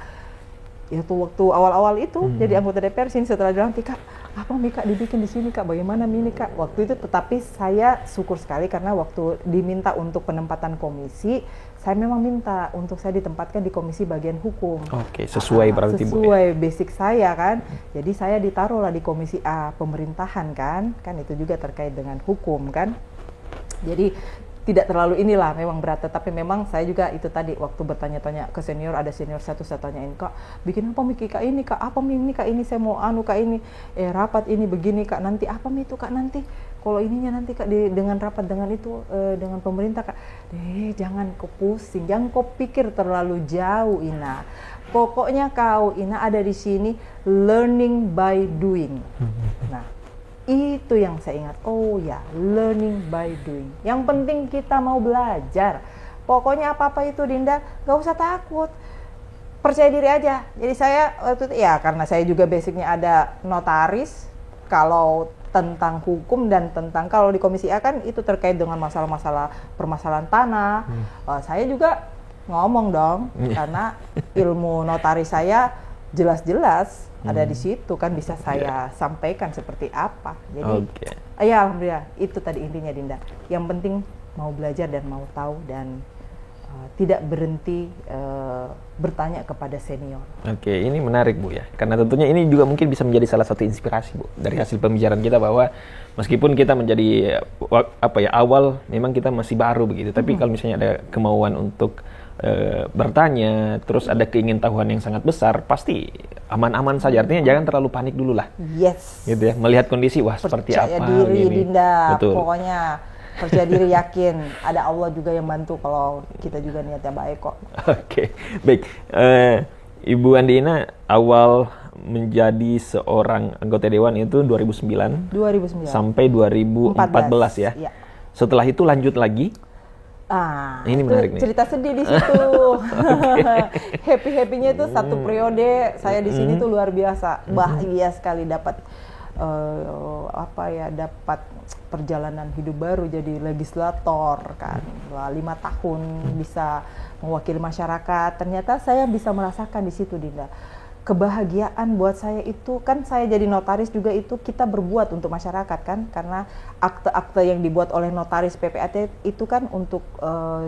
itu waktu awal-awal itu jadi anggota DPR sini, setelah dilantik, Kak, apa Kak dibikin di sini Kak, bagaimana ini Kak, waktu itu. Tetapi saya syukur sekali karena waktu diminta untuk penempatan komisi, saya memang minta untuk saya ditempatkan di komisi bagian hukum. Oke, sesuai berarti Bu. Sesuai basic saya kan, jadi saya ditaruhlah di komisi A pemerintahan kan itu juga terkait dengan hukum kan. Jadi tidak terlalu inilah memang berat, tetapi memang saya juga itu tadi waktu bertanya-tanya ke senior, ada senior satu saya tanyain, Kak bikin apa Miki Kak ini Kak, apa ini Kak ini saya mau Kak ini rapat ini begini Kak, nanti apa itu Kak nanti kalau ininya nanti Kak dengan rapat dengan itu dengan pemerintah Kak, jangan kau pusing, jangan kau pikir terlalu jauh Ina, pokoknya kau Ina ada di sini learning by doing. Nah itu yang saya ingat, oh ya, learning by doing. Yang penting kita mau belajar. Pokoknya apa-apa itu Dinda, gak usah takut. Percaya diri aja. Jadi saya waktu itu, ya karena saya juga basicnya ada notaris, kalau tentang hukum dan tentang, kalau di Komisi A kan itu terkait dengan masalah-masalah permasalahan tanah. Saya juga ngomong dong, karena ilmu notaris saya jelas-jelas ada di situ kan, bisa saya sampaikan seperti apa. Jadi ya alhamdulillah itu tadi intinya Dinda. Yang penting mau belajar dan mau tahu dan tidak berhenti bertanya kepada senior. Oke, ini menarik Bu ya. Karena tentunya ini juga mungkin bisa menjadi salah satu inspirasi Bu dari hasil pembicaraan kita, bahwa meskipun kita menjadi awal memang kita masih baru begitu, tapi kalau misalnya ada kemauan untuk bertanya, terus ada keingintahuan yang sangat besar, pasti aman-aman saja. Artinya jangan terlalu panik dulu lah. Yes. Gitu ya. Melihat kondisi, wah seperti apa. Percaya diri gini. Dinda. Betul. Pokoknya percaya diri, yakin ada Allah juga yang bantu kalau kita juga niatnya baik kok. Oke, baik. Ibu Andina awal menjadi seorang anggota dewan itu 2009 sampai 2014 ya. Ya. Setelah itu lanjut lagi. Ini menarik nih. Cerita sedih di situ. Happy-happynya itu satu periode saya di sini tuh luar biasa, bahagia sekali dapat dapat perjalanan hidup baru jadi legislator kan. 5 tahun bisa mewakili masyarakat. Ternyata saya bisa merasakan di situ Dinda. Kebahagiaan buat saya itu kan, saya jadi notaris juga itu kita berbuat untuk masyarakat kan, karena akte-akte yang dibuat oleh notaris PPAT itu kan untuk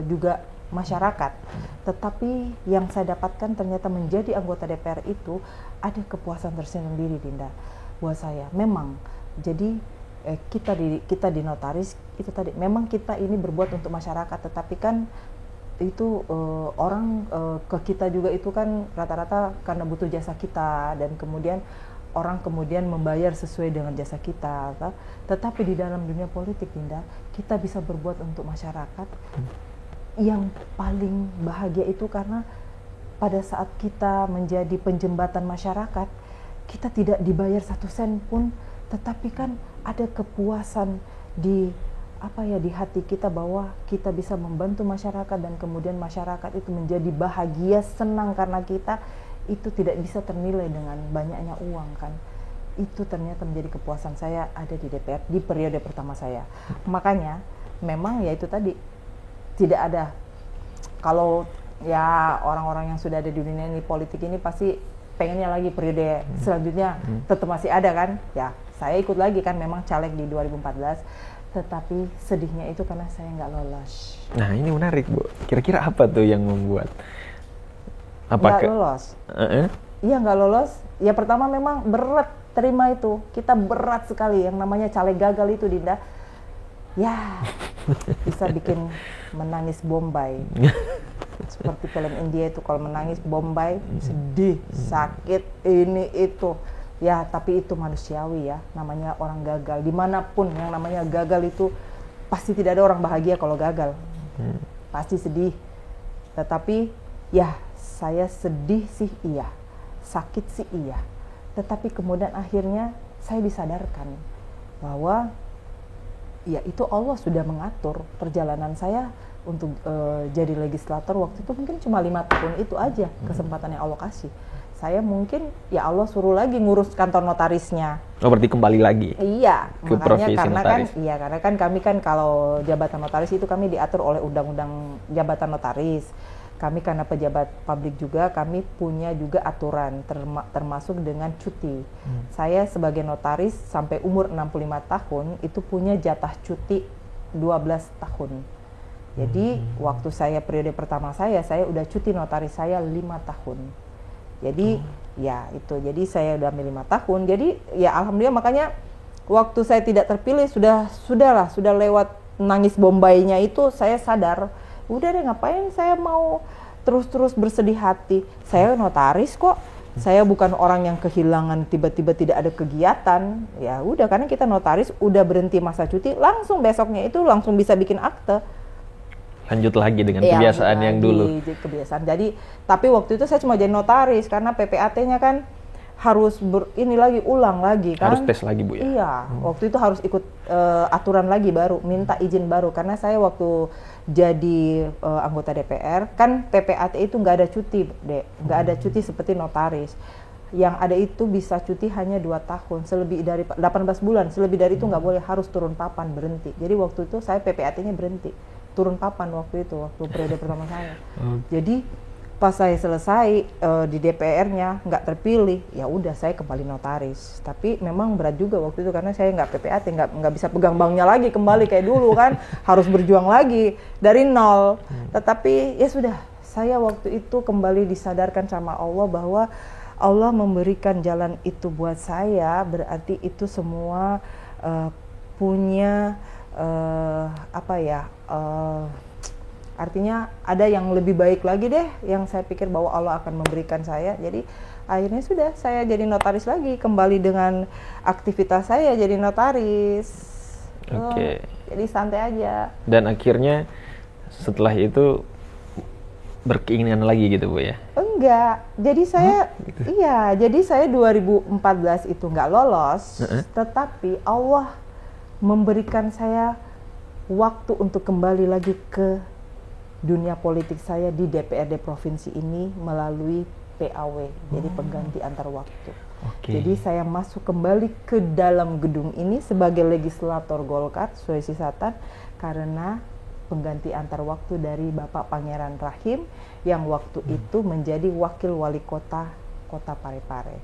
juga masyarakat. Tetapi yang saya dapatkan ternyata menjadi anggota DPR itu ada kepuasan tersendiri Dinda buat saya. Memang jadi kita di notaris itu tadi memang kita ini berbuat untuk masyarakat, tetapi kan itu orang ke kita juga itu kan rata-rata karena butuh jasa kita, dan kemudian orang kemudian membayar sesuai dengan jasa kita. Tetapi di dalam dunia politik Dinda, kita bisa berbuat untuk masyarakat. Yang paling bahagia itu karena pada saat kita menjadi penjembatan masyarakat, kita tidak dibayar 1 sen pun, tetapi kan ada kepuasan di di hati kita bahwa kita bisa membantu masyarakat, dan kemudian masyarakat itu menjadi bahagia, senang karena kita itu tidak bisa ternilai dengan banyaknya uang kan. Itu ternyata menjadi kepuasan saya ada di DPR di periode pertama saya. Makanya memang ya itu tadi, tidak ada, kalau ya orang-orang yang sudah ada di dunia ini politik ini pasti pengennya lagi periode selanjutnya tetap masih ada kan. Ya saya ikut lagi kan, memang caleg di 2014. Tetapi sedihnya itu karena saya nggak lolos. Nah ini menarik Bu, kira-kira apa tuh yang membuat nggak lolos? Iya nggak lolos. Ya pertama memang berat terima itu, kita berat sekali, yang namanya caleg gagal itu Dinda. Ya bisa bikin menangis Bombay. Seperti film India itu kalau menangis Bombay, sedih, sakit, ini itu. Ya, tapi itu manusiawi ya, namanya orang gagal. Dimanapun yang namanya gagal itu, pasti tidak ada orang bahagia kalau gagal. Pasti sedih. Tetapi, ya saya sedih sih iya, sakit sih iya. Tetapi kemudian akhirnya saya disadarkan bahwa, ya itu Allah sudah mengatur perjalanan saya untuk jadi legislator waktu itu mungkin cuma 5 tahun itu aja kesempatan yang Allah kasih. Saya mungkin ya Allah suruh lagi ngurus kantor notarisnya. Oh, berarti kembali lagi. Iya, ke makanya profesi karena notaris. karena kan kami kan kalau jabatan notaris itu kami diatur oleh undang-undang jabatan notaris. Kami karena pejabat publik juga, kami punya juga aturan termasuk dengan cuti. Saya sebagai notaris sampai umur 65 tahun itu punya jatah cuti 12 tahun. Jadi waktu saya periode pertama saya udah cuti notaris saya 5 tahun. Jadi ya itu, jadi saya udah 5 tahun. Jadi ya alhamdulillah, makanya waktu saya tidak terpilih sudah lewat nangis Bombaynya itu, saya sadar udah deh, ngapain saya mau terus bersedih hati. Saya notaris kok. Saya bukan orang yang kehilangan tiba-tiba tidak ada kegiatan. Ya udah, karena kita notaris udah berhenti masa cuti, langsung besoknya itu langsung bisa bikin akte. Lanjut lagi dengan kebiasaan yang dulu. Kebiasaan. Jadi, tapi waktu itu saya cuma jadi notaris karena PPAT-nya kan harus ulang lagi kan. Harus tes lagi, Bu ya? Iya, waktu itu harus ikut aturan lagi baru, minta izin baru. Karena saya waktu jadi anggota DPR, kan PPAT itu nggak ada cuti, nggak ada cuti seperti notaris. Yang ada itu bisa cuti hanya 2 tahun, selebih dari 18 bulan, selebih dari itu nggak boleh, harus turun papan, berhenti. Jadi waktu itu saya PPAT-nya berhenti, turun papan waktu periode pertama saya. Jadi pas saya selesai di DPR-nya nggak terpilih, ya udah saya kembali notaris. Tapi memang berat juga waktu itu karena saya nggak PPAT, nggak bisa pegang banknya lagi kembali kayak dulu kan, harus berjuang lagi dari nol. Tetapi ya sudah, saya waktu itu kembali disadarkan sama Allah bahwa Allah memberikan jalan itu buat saya, berarti itu semua punya artinya ada yang lebih baik lagi deh, yang saya pikir bahwa Allah akan memberikan saya. Jadi akhirnya sudah, saya jadi notaris lagi, kembali dengan aktivitas saya jadi notaris. Oke. Jadi santai aja. Dan akhirnya setelah itu berkeinginan lagi gitu, Bu ya? Enggak, jadi saya gitu. Iya, jadi saya 2014 itu nggak lolos, tetapi Allah memberikan saya waktu untuk kembali lagi ke dunia politik saya di DPRD provinsi ini melalui PAW, jadi pengganti antar waktu. Jadi saya masuk kembali ke dalam gedung ini sebagai legislator Golkar Sulawesi Selatan karena pengganti antar waktu dari Bapak Pangeran Rahim yang waktu itu menjadi wakil wali kota Parepare.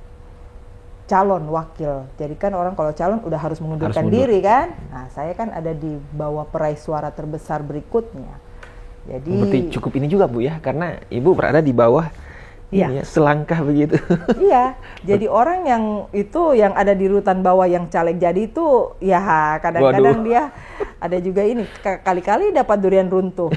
Calon wakil, jadi kan orang kalau calon udah harus mengundurkan diri kan. Nah saya kan ada di bawah peraih suara terbesar berikutnya. Jadi berarti cukup ini juga, Bu ya, karena Ibu berada di bawah ini ya, selangkah begitu. Iya, jadi orang yang ada di rutan bawah yang caleg jadi itu ya kadang-kadang dia ada juga ini kali-kali dapat durian runtuh.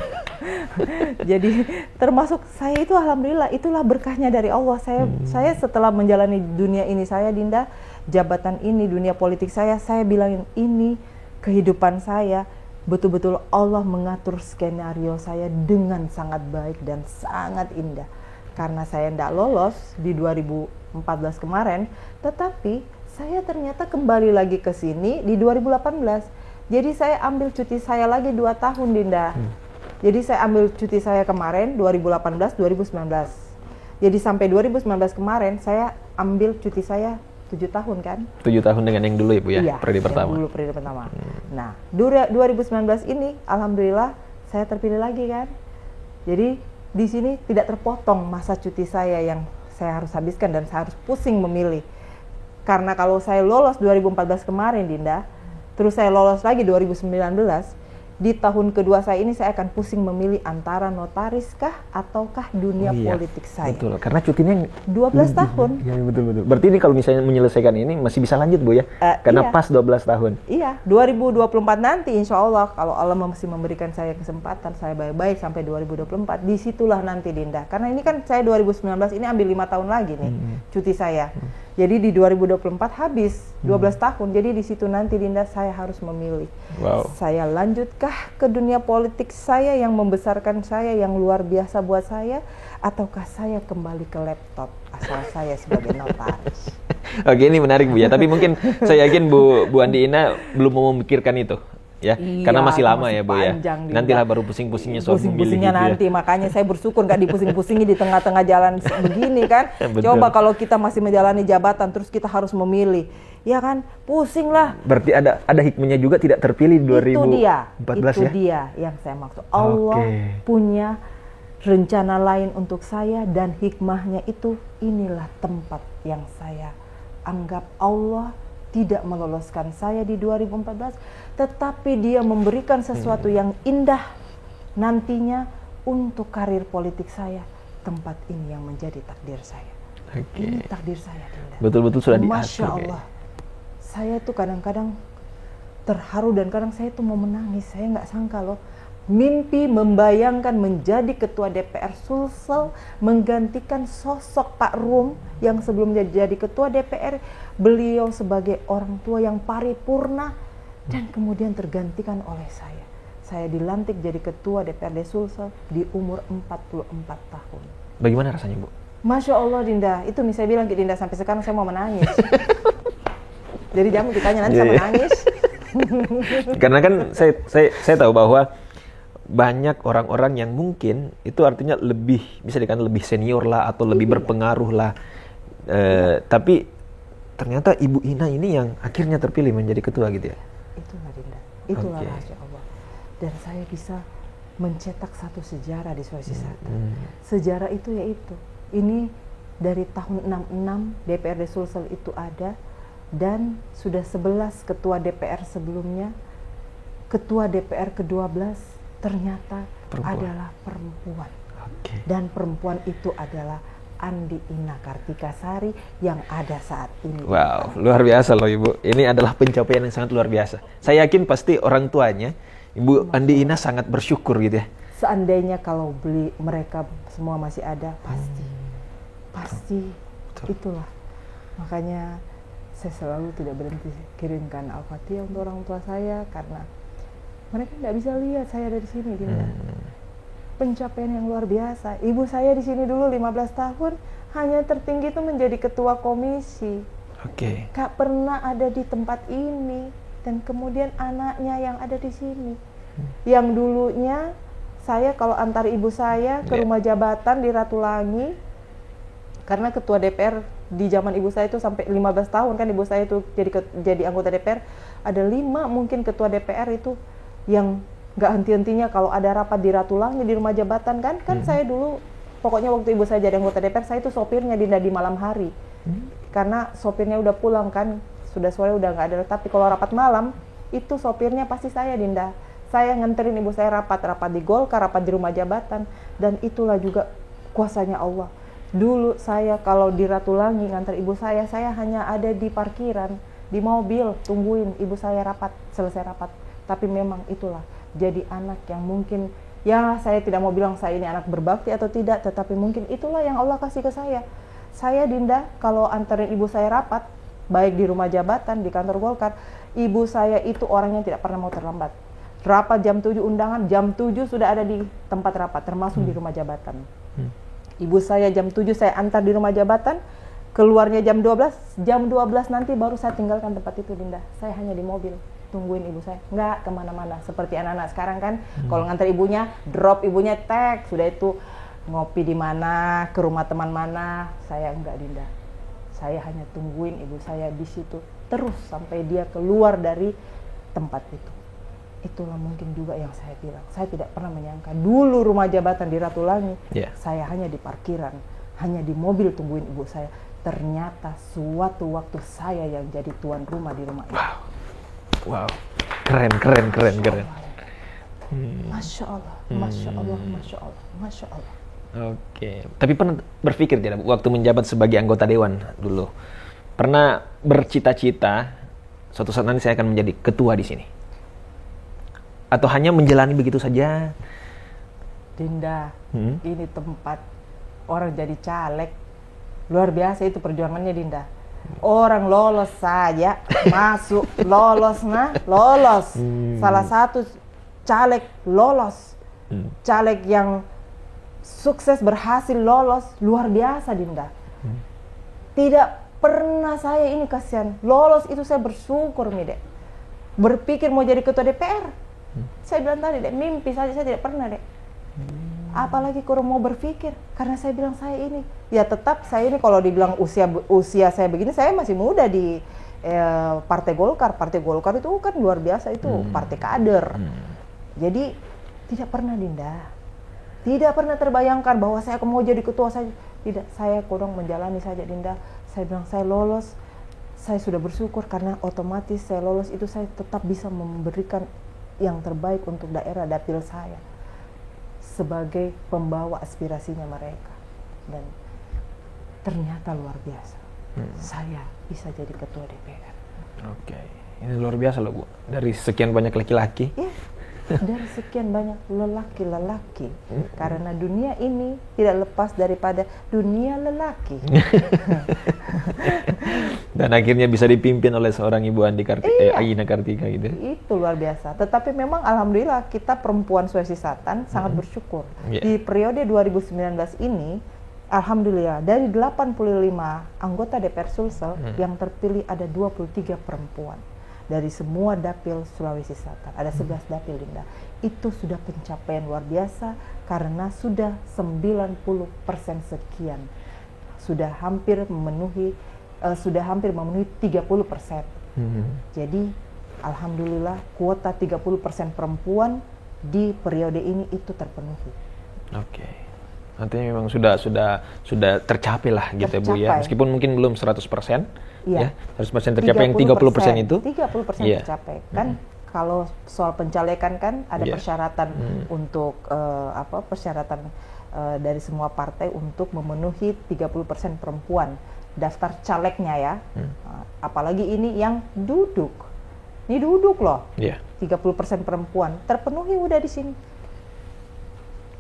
Jadi termasuk saya itu alhamdulillah, itulah berkahnya dari Allah. Saya setelah menjalani dunia ini, saya Dinda, jabatan ini, dunia politik saya bilangin ini kehidupan saya. Betul-betul Allah mengatur skenario saya dengan sangat baik dan sangat indah. Karena saya tidak lolos di 2014 kemarin, tetapi saya ternyata kembali lagi ke sini di 2018. Jadi saya ambil cuti saya lagi 2 tahun, Dinda. Jadi saya ambil cuti saya kemarin 2018-2019. Jadi sampai 2019 kemarin saya ambil cuti saya 7 tahun kan? 7 tahun dengan yang dulu ya, Bu ya? Iya, periode pertama. Dulu periode pertama. Nah, 2019 ini alhamdulillah saya terpilih lagi kan. Jadi di sini tidak terpotong masa cuti saya yang saya harus habiskan dan saya harus pusing memilih. Karena kalau saya lolos 2014 kemarin, Dinda, terus saya lolos lagi 2019, di tahun kedua saya ini saya akan pusing memilih antara notaris kah ataukah dunia politik saya. Betul, karena cutinya 12 tahun. Iya, betul. Berarti ini kalau misalnya menyelesaikan ini masih bisa lanjut, Bu ya? Karena pas 12 tahun. Iya, 2024 nanti insya Allah kalau Allah masih memberikan saya kesempatan, saya baik-baik sampai 2024, disitulah nanti, Dinda. Karena ini kan saya 2019 ini ambil 5 tahun lagi nih cuti saya. Jadi di 2024 habis 12 tahun. Jadi di situ nanti, Dinda, saya harus memilih. Wow. Saya lanjutkah ke dunia politik saya yang membesarkan saya, yang luar biasa buat saya, ataukah saya kembali ke laptop asal saya sebagai notaris. Oke, ini menarik, Bu ya. Tapi mungkin saya yakin Bu Andi Ina belum mau memikirkan itu. ya, Iya, karena masih lama ya Bu ya. panjang, Dinda. Nantilah baru pusing-pusingnya soal memilih Pusing-pusingnya gitu ya. nanti, makanya saya bersyukur nggak dipusing-pusingi di tengah-tengah jalan begini kan. Betul. Coba kalau kita masih menjalani jabatan terus kita harus memilih, ya kan, pusing lah. Berarti ada hikmahnya juga tidak terpilih di 2014 itu ya? dia yang saya maksud. Allah punya rencana lain untuk saya dan hikmahnya itu, inilah tempat yang saya anggap Allah tidak meloloskan saya di 2014, tetapi dia memberikan sesuatu yang indah nantinya untuk karir politik saya. Tempat ini yang menjadi takdir saya. Ini takdir saya, Dinda. Betul-betul sudah diatur. Masya Allah. Saya tuh kadang-kadang terharu dan kadang saya tuh mau menangis. Saya nggak sangka loh. Mimpi membayangkan menjadi ketua DPR Sulsel, menggantikan sosok Pak Rum yang sebelum jadi ketua DPR, beliau sebagai orang tua yang paripurna, dan kemudian tergantikan oleh saya. Saya dilantik jadi ketua DPRD Sulsel di umur 44 tahun. Bagaimana rasanya Bu? Masya Allah, Dinda, itu nih saya bilang ke Dinda, sampai sekarang saya mau menangis. Jadi jangan ditanya nanti saya menangis. Karena kan saya tahu bahwa banyak orang-orang yang mungkin itu artinya lebih, bisa dikatakan lebih senior lah atau lebih berpengaruh lah. Tapi ternyata Ibu Ina ini yang akhirnya terpilih menjadi ketua gitu ya? Itulah, Dinda, itulah rahasia Allah. Dan saya bisa mencetak satu sejarah di Sulawesi Selatan. Sejarah itu yaitu, ini dari tahun 66 DPRD Sulsel itu ada, dan sudah 11 ketua DPR sebelumnya. Ketua DPR ke-12 ternyata adalah perempuan. Dan perempuan itu adalah Andi Ina Kartika Sari yang ada saat ini. Wow, luar biasa loh Ibu. Ini adalah pencapaian yang sangat luar biasa. Saya yakin pasti orang tuanya Ibu Andi Ina sangat bersyukur gitu ya. Seandainya kalau mereka semua masih ada, pasti itulah. Makanya saya selalu tidak berhenti kirimkan Al-Fatihah untuk orang tua saya, karena mereka nggak bisa lihat saya dari sini, Dinda. Pencapaian yang luar biasa. Ibu saya di sini dulu 15 tahun, hanya tertinggi itu menjadi ketua komisi. Gak pernah ada di tempat ini. Dan kemudian anaknya yang ada di sini. Yang dulunya saya kalau antar ibu saya ke rumah jabatan di Ratulangi, karena ketua DPR di zaman ibu saya itu sampai 15 tahun kan ibu saya itu jadi anggota DPR, ada 5 mungkin ketua DPR itu yang nggak henti-hentinya kalau ada rapat di Ratulangi di rumah jabatan kan saya dulu, pokoknya waktu ibu saya jadi anggota DPR, saya itu sopirnya, Dinda, di malam hari. Karena sopirnya udah pulang kan, sudah sore udah nggak ada, tapi kalau rapat malam itu sopirnya pasti saya, Dinda. Saya nganterin ibu saya rapat di Golkar, rapat di rumah jabatan, dan itulah juga kuasanya Allah. Dulu saya kalau di Ratulangi nganter ibu saya hanya ada di parkiran, di mobil, tungguin ibu saya rapat, selesai rapat. Tapi memang itulah, jadi anak yang mungkin, ya saya tidak mau bilang saya ini anak berbakti atau tidak, tetapi mungkin itulah yang Allah kasih ke saya. Saya, Dinda, kalau anterin ibu saya rapat, baik di rumah jabatan, di kantor Golkar, ibu saya itu orang yang tidak pernah mau terlambat. Rapat jam 7 undangan, jam 7 sudah ada di tempat rapat, termasuk di rumah jabatan. Ibu saya jam 7 saya antar di rumah jabatan, keluarnya jam 12 nanti baru saya tinggalkan tempat itu, Dinda. Saya hanya di mobil, tungguin ibu saya, nggak kemana-mana seperti anak-anak sekarang kan. Kalau ngantar ibunya, drop ibunya, tag, sudah itu ngopi di mana, ke rumah teman mana. Saya enggak, Dinda. Saya hanya tungguin ibu saya di situ terus sampai dia keluar dari tempat itu. Itulah mungkin juga yang saya bilang, saya tidak pernah menyangka dulu rumah jabatan di Ratulangi, saya hanya di parkiran, hanya di mobil tungguin ibu saya. Ternyata suatu waktu saya yang jadi tuan rumah di rumah itu. Wow, keren. Masya Allah, Masya Allah, Masya Allah, Masya Allah. Tapi pernah berpikir tidak waktu menjabat sebagai anggota dewan dulu, pernah bercita-cita suatu saat nanti saya akan menjadi ketua di sini? Atau hanya menjalani begitu saja? Dinda, ini tempat orang jadi caleg, luar biasa itu perjuangannya, Dinda. Orang lolos saja, masuk, lolos. Salah satu caleg lolos, caleg yang sukses berhasil lolos, luar biasa, Dinda. Tidak pernah saya ini kasihan, lolos itu saya bersyukur, Mide. berpikir mau jadi ketua DPR. Saya bilang tadi, Dek, mimpi saja saya tidak pernah, Dek. Apalagi kalau mau berpikir, karena saya bilang saya ini, ya tetap saya ini kalau dibilang usia saya begini, saya masih muda di Partai Golkar. Partai Golkar itu kan luar biasa, itu partai kader. Jadi tidak pernah, Dinda, tidak pernah terbayangkan bahwa saya mau jadi ketua saja. Tidak, saya kodong menjalani saja, Dinda. Saya bilang saya lolos, saya sudah bersyukur karena otomatis saya lolos itu saya tetap bisa memberikan yang terbaik untuk daerah dapil saya sebagai pembawa aspirasinya mereka. Dan ternyata luar biasa, saya bisa jadi ketua DPR. Oke, ini luar biasa loh Bu. Dari sekian banyak laki-laki. Iya, dari sekian banyak lelaki-lelaki. Karena dunia ini tidak lepas daripada dunia lelaki. Dan akhirnya bisa dipimpin oleh seorang Ibu Aina Kartika gitu. Itu luar biasa. Tetapi memang alhamdulillah kita perempuan Sulawesi Selatan sangat bersyukur. Di periode 2019 ini, alhamdulillah dari 85 anggota DPR Sulsel yang terpilih ada 23 perempuan. Dari semua dapil Sulawesi Selatan, ada 11 dapil, Dinda. Itu sudah pencapaian luar biasa karena sudah 90% sekian. Sudah hampir memenuhi 30%. Jadi alhamdulillah kuota 30% perempuan di periode ini itu terpenuhi. Oke. Artinya memang sudah tercapai lah gitu ya Bu ya. Meskipun mungkin belum 100%. Iya. 100% tercapai, yang 30% itu. 30% tercapai. Kan kalau soal pencalekan kan ada persyaratan untuk persyaratan dari semua partai untuk memenuhi 30% perempuan daftar calegnya ya. Apalagi ini yang duduk. Ini duduk loh. 30% perempuan terpenuhi udah di sini.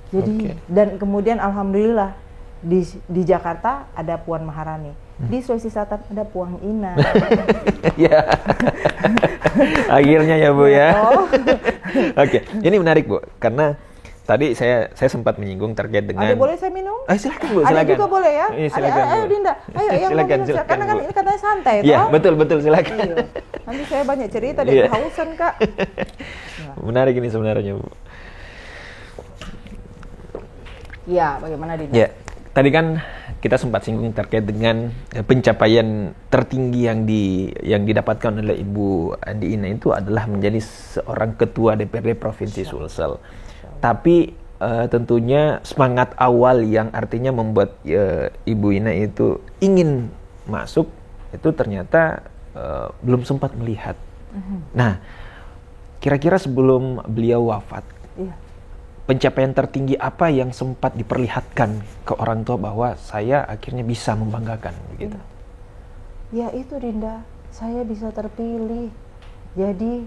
Jadi dan kemudian alhamdulillah di Jakarta ada Puan Maharani. Di Sulawesi Selatan ada Puan Ina. Ya. Akhirnya ya Bu ya. Oke, ini menarik Bu karena tadi saya sempat menyinggung terkait dengan. Ada boleh saya minum? Silakan Bu, silakan. Ada juga boleh ya? Silakan, ayo Dinda, ayo yang silakan, mau minum. Karena kan ini katanya santai, Iya, betul silakan. Iya. Nanti saya banyak cerita dari kehausan Kak. Menarik ini sebenarnya Bu. Iya, bagaimana Dinda? Ya, tadi kan kita sempat singgung terkait dengan pencapaian tertinggi yang didapatkan oleh Ibu Andi Ina itu adalah menjadi seorang ketua DPRD Provinsi Sulsel. Tapi tentunya semangat awal yang artinya membuat Ibu Ina itu ingin masuk itu ternyata belum sempat melihat. Nah, kira-kira sebelum beliau wafat, pencapaian tertinggi apa yang sempat diperlihatkan ke orang tua bahwa saya akhirnya bisa membanggakan begitu? Ya itu Dinda, saya bisa terpilih. Jadi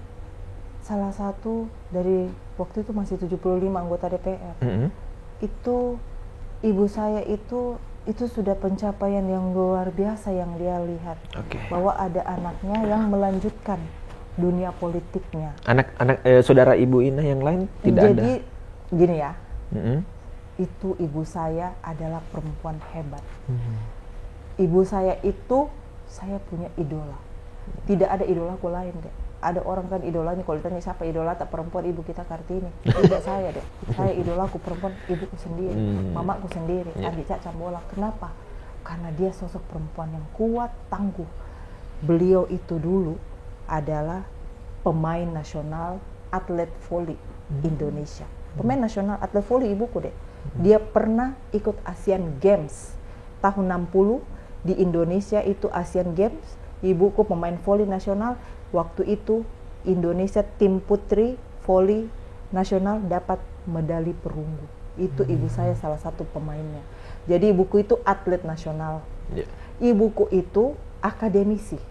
salah satu dari waktu itu masih 75 anggota DPR. Itu ibu saya itu sudah pencapaian yang luar biasa yang dia lihat. Bahwa ada anaknya yang melanjutkan dunia politiknya. Anak saudara Ibu Ina yang lain tidak ada. Jadi gini ya, itu ibu saya adalah perempuan hebat. Ibu saya itu saya punya idola. Tidak ada idolaku lain deh. Ada orang kan idolanya kalau ditanya siapa idola tak perempuan ibu kita Kartini. Tidak saya deh. Saya idolaku perempuan ibuku sendiri, mamaku sendiri, Andi Cak Cambolak. Kenapa? Karena dia sosok perempuan yang kuat, tangguh. Beliau itu dulu adalah pemain nasional atlet voli Indonesia. Pemain nasional atlet voli ibuku deh. Dia pernah ikut Asian Games tahun 60 di Indonesia itu Asian Games. Ibuku pemain voli nasional. Waktu itu Indonesia tim putri voli nasional dapat medali perunggu. Itu ibu saya salah satu pemainnya. Jadi ibuku itu atlet nasional. Ibuku itu akademisi,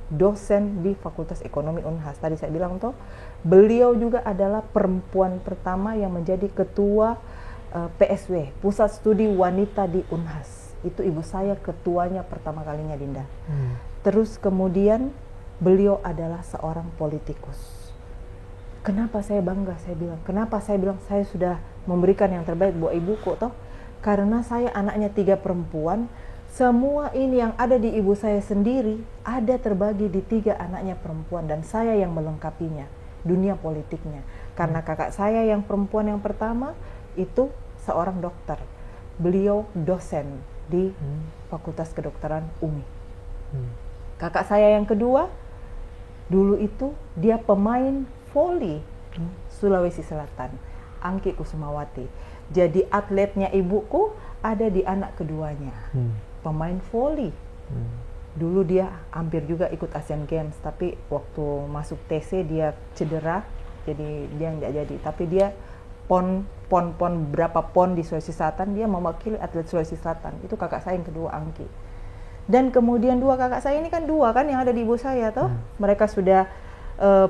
dosen di Fakultas Ekonomi Unhas. Tadi saya bilang toh, beliau juga adalah perempuan pertama yang menjadi ketua PSW, Pusat Studi Wanita di Unhas. Itu ibu saya ketuanya pertama kalinya Dinda. Terus kemudian beliau adalah seorang politikus. Kenapa saya bangga? Kenapa saya bilang saya sudah memberikan yang terbaik buat ibuku toh? Karena saya anaknya 3 perempuan, Semua ini yang ada di ibu saya sendiri ada terbagi di 3 anaknya perempuan dan saya yang melengkapinya, dunia politiknya. Karena kakak saya yang perempuan yang pertama itu seorang dokter. Beliau dosen di Fakultas Kedokteran UMI. Kakak saya yang kedua dulu itu dia pemain voli Sulawesi Selatan, Angki Kusumawati. Jadi atletnya ibuku ada di anak keduanya, pemain voli. Dulu dia hampir juga ikut Asian Games, tapi waktu masuk TC dia cedera, jadi dia nggak jadi. Tapi dia berapa pon di Sulawesi Selatan, dia mewakili atlet Sulawesi Selatan. Itu kakak saya yang kedua, Angki. Dan kemudian 2 kakak saya ini kan 2 kan yang ada di ibu saya toh. Mereka sudah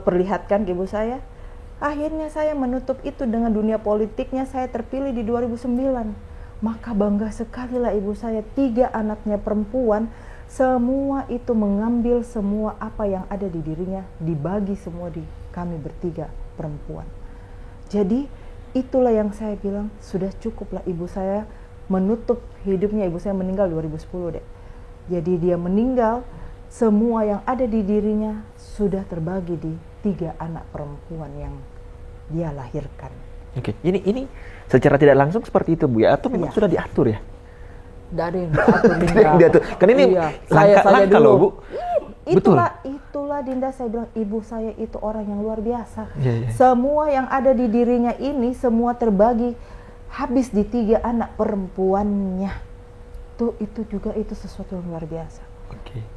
perlihatkan ke ibu saya. Akhirnya saya menutup itu dengan dunia politiknya, saya terpilih di 2009. Maka bangga sekali lah ibu saya, 3 anaknya perempuan, semua itu mengambil semua apa yang ada di dirinya, dibagi semua di kami bertiga perempuan. Jadi itulah yang saya bilang, sudah cukuplah ibu saya menutup hidupnya. Ibu saya meninggal 2010 deh. Jadi dia meninggal, semua yang ada di dirinya sudah terbagi di 3 anak perempuan yang dia lahirkan. Oke, ini secara tidak langsung seperti itu Bu ya, atau memang sudah diatur ya? Tidak ada yang diatur. Karena ini langkah loh Bu. Itulah Dinda, saya bilang ibu saya itu orang yang luar biasa. Semua yang ada di dirinya ini semua terbagi habis di 3 anak perempuannya. Itu juga itu sesuatu yang luar biasa.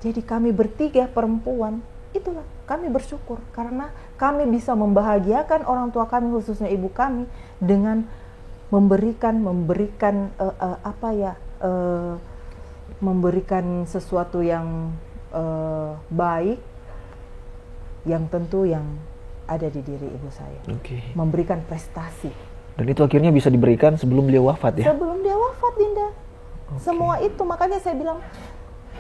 Jadi kami bertiga perempuan, itulah kami bersyukur karena kami bisa membahagiakan orang tua kami, khususnya ibu kami, dengan memberikan sesuatu yang baik, yang tentu yang ada di diri ibu saya. Memberikan prestasi. Dan itu akhirnya bisa diberikan sebelum beliau wafat ya? Sebelum dia wafat, Dinda. Semua itu, makanya saya bilang,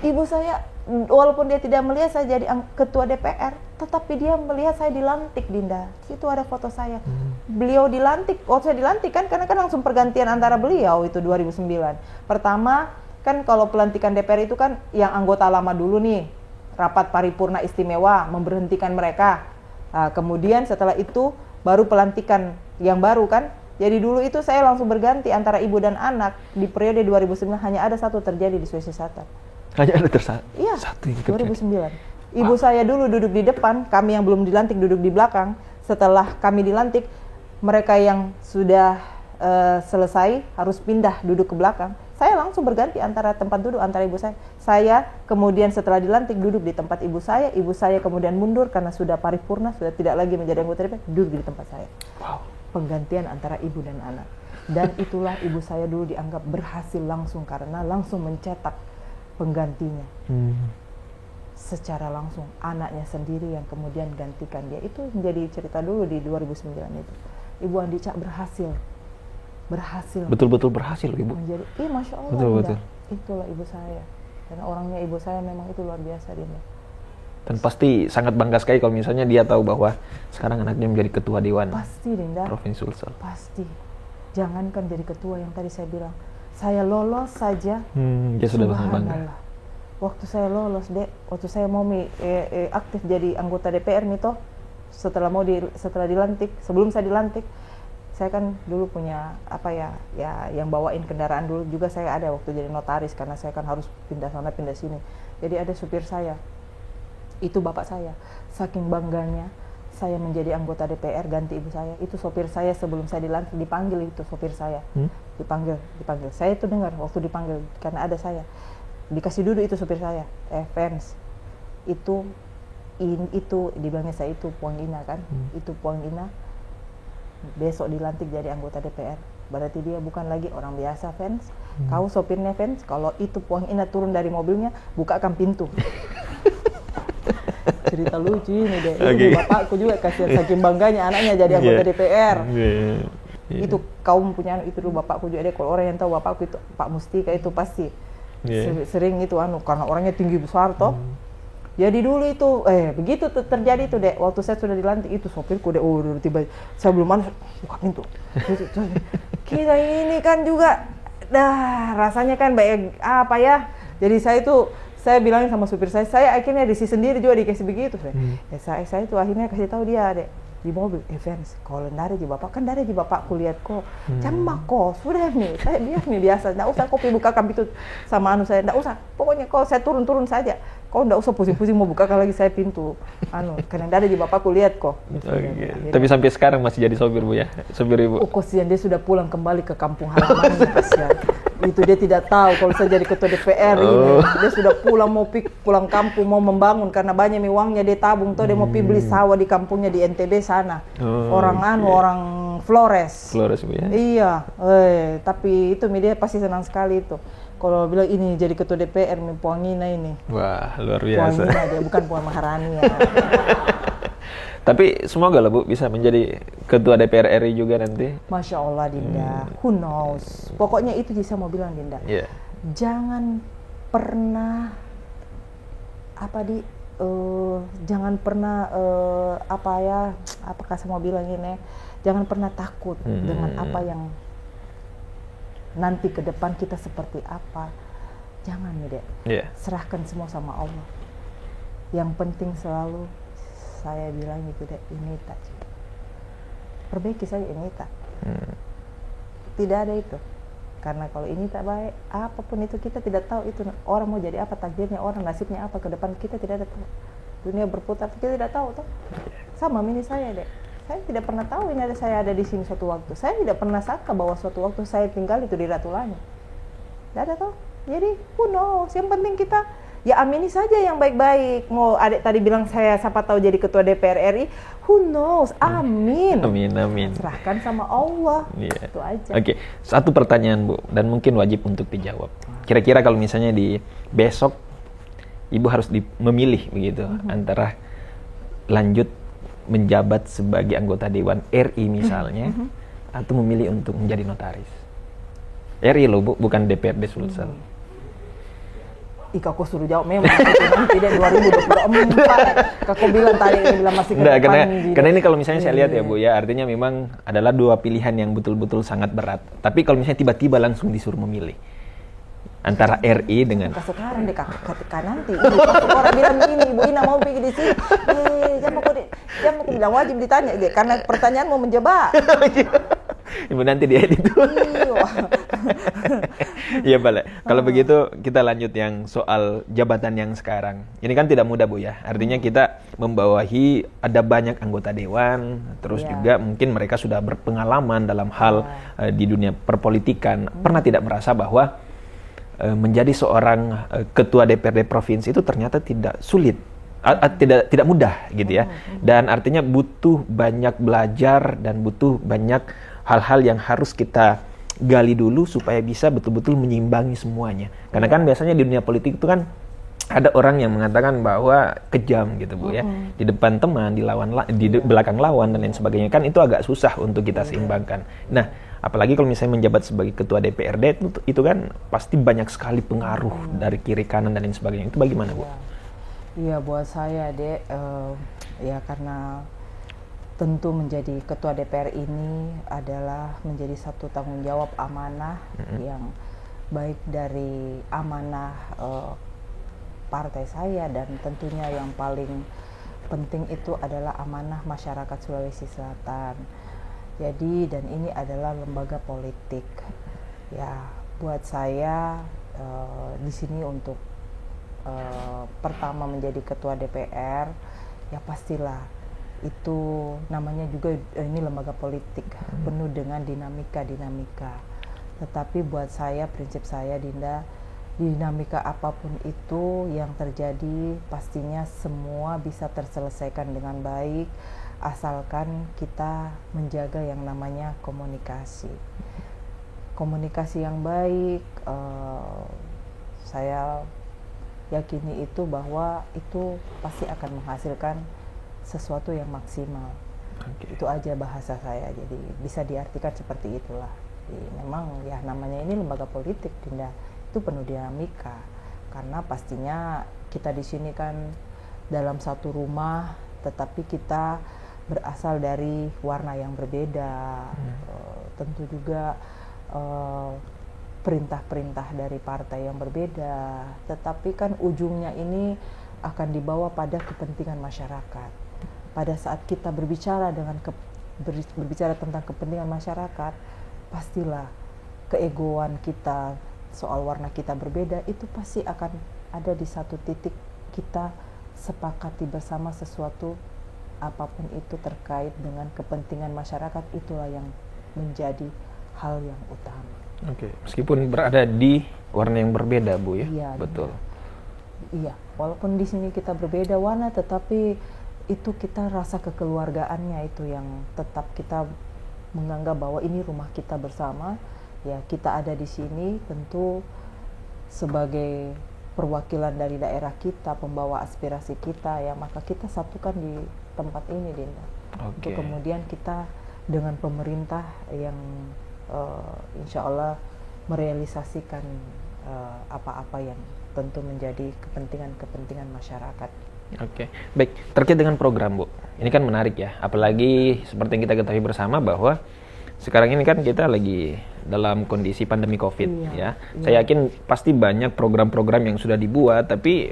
ibu saya walaupun dia tidak melihat saya jadi ketua DPR, tetapi dia melihat saya dilantik, Dinda. Situ ada foto saya. Beliau dilantik, waktu saya dilantik kan, karena kan langsung pergantian antara beliau itu 2009. Pertama kan kalau pelantikan DPR itu kan yang anggota lama dulu nih, rapat paripurna istimewa memberhentikan mereka. Nah, kemudian setelah itu baru pelantikan yang baru kan. Jadi dulu itu saya langsung berganti antara ibu dan anak. Di periode 2009 hanya ada 1 terjadi di Sulawesi Selatan. Hanya ada Iya, satu yang 2009. Ibu saya dulu duduk di depan, kami yang belum dilantik duduk di belakang. Setelah kami dilantik, mereka yang sudah selesai harus pindah duduk ke belakang. Saya langsung berganti antara tempat duduk antara ibu saya. Saya kemudian setelah dilantik duduk di tempat ibu saya kemudian mundur karena sudah paripurna, sudah tidak lagi menjadi anggota DPR, duduk di tempat saya. Penggantian antara ibu dan anak. Dan itulah ibu saya dulu dianggap berhasil langsung karena langsung mencetak penggantinya. Secara langsung anaknya sendiri yang kemudian gantikan dia. Itu menjadi cerita dulu di 2009 itu. Ibu Andica berhasil. Betul-betul berhasil Ibu. Menjadi, Masya Allah. Betul. Itulah ibu saya. Karena orangnya ibu saya memang itu luar biasa dia. Dan pasti sangat bangga sekali kalau misalnya dia tahu bahwa sekarang anaknya menjadi ketua dewan. Pasti, Dinda. Provinsi Sulsel. Pasti. Jangankan jadi ketua yang tadi saya bilang. Saya lolos saja. Dia sudah bangga. Waktu saya lolos, Dek, waktu saya mau aktif jadi anggota DPR nih toh, setelah dilantik, sebelum saya dilantik, saya kan dulu punya yang bawain kendaraan dulu juga saya ada waktu jadi notaris karena saya kan harus pindah sana pindah sini. Jadi ada supir saya. Itu bapak saya. Saking bangganya saya menjadi anggota DPR ganti ibu saya. Itu sopir saya sebelum saya dilantik dipanggil, itu sopir saya. Dipanggil. Saya itu dengar waktu dipanggil karena ada saya. Dikasih duduk itu sopir saya. Fans. Itu dibilangnya saya itu Puang Ina kan. Itu Puang Ina. Besok dilantik jadi anggota DPR. Berarti dia bukan lagi orang biasa, Fans. Kau sopirnya, Fans. Kalau itu Puang Ina turun dari mobilnya, bukakan pintu. Cerita lucu ini deh. Itu bapakku juga kasihan saking bangganya anaknya jadi anggota DPR. Itu kaum punya anak itu dulu bapakku juga deh. Kalau orang yang tahu bapakku itu Pak Mustika itu pasti sering itu karena orangnya tinggi besar toh. Jadi dulu itu begitu terjadi itu deh. Waktu saya sudah dilantik itu sopirku deh tiba saya belum masuk buka pintu. Kita ini kan juga rasanya kan baik Jadi saya bilangin sama supir saya akhirnya di sendiri juga dikasih begitu. Saya itu akhirnya kasih tahu dia, Dek, di mobil, Evans, kalau dari di bapak, kan dari di bapak kulihat kok, cambak kok, sudah nih, saya biasa, nggak usah kopi bukakan pintu sama anu saya, nggak usah, pokoknya kok saya turun saja, kok nggak usah pusing-pusing mau bukakan lagi saya pintu, karena dari di bapak kulihat kok. Tapi sampai sekarang masih jadi sopir Bu ya, sopir Ibu? Oh kasihan, dia sudah pulang kembali ke kampung halamannya, kasihan. Itu dia tidak tahu kalau saya jadi ketua DPR ini. Dia sudah pulang pulang kampung mau membangun karena banyak uangnya dia tabung tuh dia mau beli sawah di kampungnya di NTB sana. Orang Flores Bu ya. Iya, tapi itu dia pasti senang sekali itu. Kalau bilang ini jadi ketua DPR Puan Ina ini. Wah, luar biasa. Puan Ina dia bukan Puan Maharani ya. Tapi semoga lah Bu bisa menjadi ketua DPR RI juga nanti. Masya Allah Dinda, who knows. Pokoknya itu saya mau bilang Dinda. Jangan pernah jangan pernah apakah saya mau bilang ini? Jangan pernah takut dengan apa yang nanti ke depan kita seperti apa. Jangan nih Dek. Serahkan semua sama Allah. Yang penting selalu saya bilang gitu deh, ini tak perbaiki saja ini tak. Tidak ada itu. Karena kalau ini tak baik, apapun itu kita tidak tahu itu orang mau jadi apa, takdirnya orang, nasibnya apa ke depan kita tidak ada tahu. Dunia berputar kita tidak tahu tuh. Sama ini saya deh. Saya tidak pernah tahu ini saya ada di sini suatu waktu. Saya tidak pernah sangka bahwa suatu waktu saya tinggal itu di Ratu Langit. Tidak ada tuh. Jadi who knows, yang penting kita ya amini saja yang baik-baik. Mau adik tadi bilang saya siapa tahu jadi ketua DPR RI, who knows, amin. Amin. Serahkan sama Allah, itu aja. Oke, satu pertanyaan Bu, dan mungkin wajib untuk dijawab. Kira-kira kalau misalnya di besok Ibu harus memilih begitu, antara lanjut menjabat sebagai anggota Dewan RI misalnya, atau memilih untuk menjadi notaris. RI loh Bu, bukan DPRD Sulsel. Kau suruh jawab memang nanti deh 2024 Kau bilang tadi masih ke depan karena ini kalau misalnya saya lihat ya Bu ya, artinya memang adalah dua pilihan yang betul-betul sangat berat. Tapi kalau misalnya tiba-tiba langsung disuruh memilih antara RI dengan sekarang deh kakak nanti orang bilang begini, Ibu Ina mau pergi di sini, jangan mau bilang wajib ditanya karena pertanyaan mau menjebak. Ibu nanti diedit. Iya Pak. Kalau begitu kita lanjut yang soal jabatan yang sekarang. Ini kan tidak mudah Bu ya. Artinya kita membawahi ada banyak anggota dewan, terus juga mungkin mereka sudah berpengalaman dalam hal di dunia perpolitikan. Pernah tidak merasa bahwa menjadi seorang ketua DPRD provinsi itu ternyata tidak sulit? Tidak mudah gitu ya. Dan artinya butuh banyak belajar dan butuh banyak hal-hal yang harus kita gali dulu supaya bisa betul-betul menyeimbangi semuanya. Karena kan biasanya di dunia politik itu kan ada orang yang mengatakan bahwa kejam gitu Bu ya. Di depan teman, di belakang lawan dan lain sebagainya. Kan itu agak susah untuk kita seimbangkan. Nah, apalagi kalau misalnya menjabat sebagai ketua DPRD itu kan pasti banyak sekali pengaruh dari kiri kanan dan lain sebagainya. Itu bagaimana Bu? Iya buat saya Dek, ya karena tentu menjadi ketua DPR ini adalah menjadi satu tanggung jawab amanah yang baik dari amanah partai saya dan tentunya yang paling penting itu adalah amanah masyarakat Sulawesi Selatan. Jadi dan ini adalah lembaga politik. Ya buat saya di sini untuk pertama menjadi ketua DPR ya pastilah itu namanya juga ini lembaga politik penuh dengan dinamika. Tetapi buat saya prinsip saya Dinda, dinamika apapun itu yang terjadi pastinya semua bisa terselesaikan dengan baik asalkan kita menjaga yang namanya komunikasi yang baik. Saya yakini itu bahwa itu pasti akan menghasilkan sesuatu yang maksimal. Itu aja bahasa saya, jadi bisa diartikan seperti itulah. Jadi, memang ya namanya ini lembaga politik Dinda, itu penuh dinamika karena pastinya kita di sini kan dalam satu rumah tetapi kita berasal dari warna yang berbeda. Tentu juga perintah-perintah dari partai yang berbeda, tetapi kan ujungnya ini akan dibawa pada kepentingan masyarakat. Pada saat kita berbicara berbicara tentang kepentingan masyarakat, pastilah keegoan kita soal warna kita berbeda itu pasti akan ada di satu titik kita sepakati bersama sesuatu apapun itu terkait dengan kepentingan masyarakat, itulah yang menjadi hal yang utama. Oke, meskipun berada di warna yang berbeda, Bu ya. Iya, betul. Iya, walaupun di sini kita berbeda warna, tetapi itu kita rasa kekeluargaannya itu yang tetap kita menganggap bahwa ini rumah kita bersama. Ya, kita ada di sini tentu sebagai perwakilan dari daerah kita, pembawa aspirasi kita, ya maka kita satukan di tempat ini, Dinda. Untuk kemudian kita dengan pemerintah yang insya Allah merealisasikan apa-apa yang tentu menjadi kepentingan masyarakat. Oke, baik. Terkait dengan program, Bu, ini kan menarik ya. Apalagi seperti yang kita ketahui bersama bahwa sekarang ini kan kita lagi dalam kondisi pandemi COVID ya. Saya yakin pasti banyak program-program yang sudah dibuat, tapi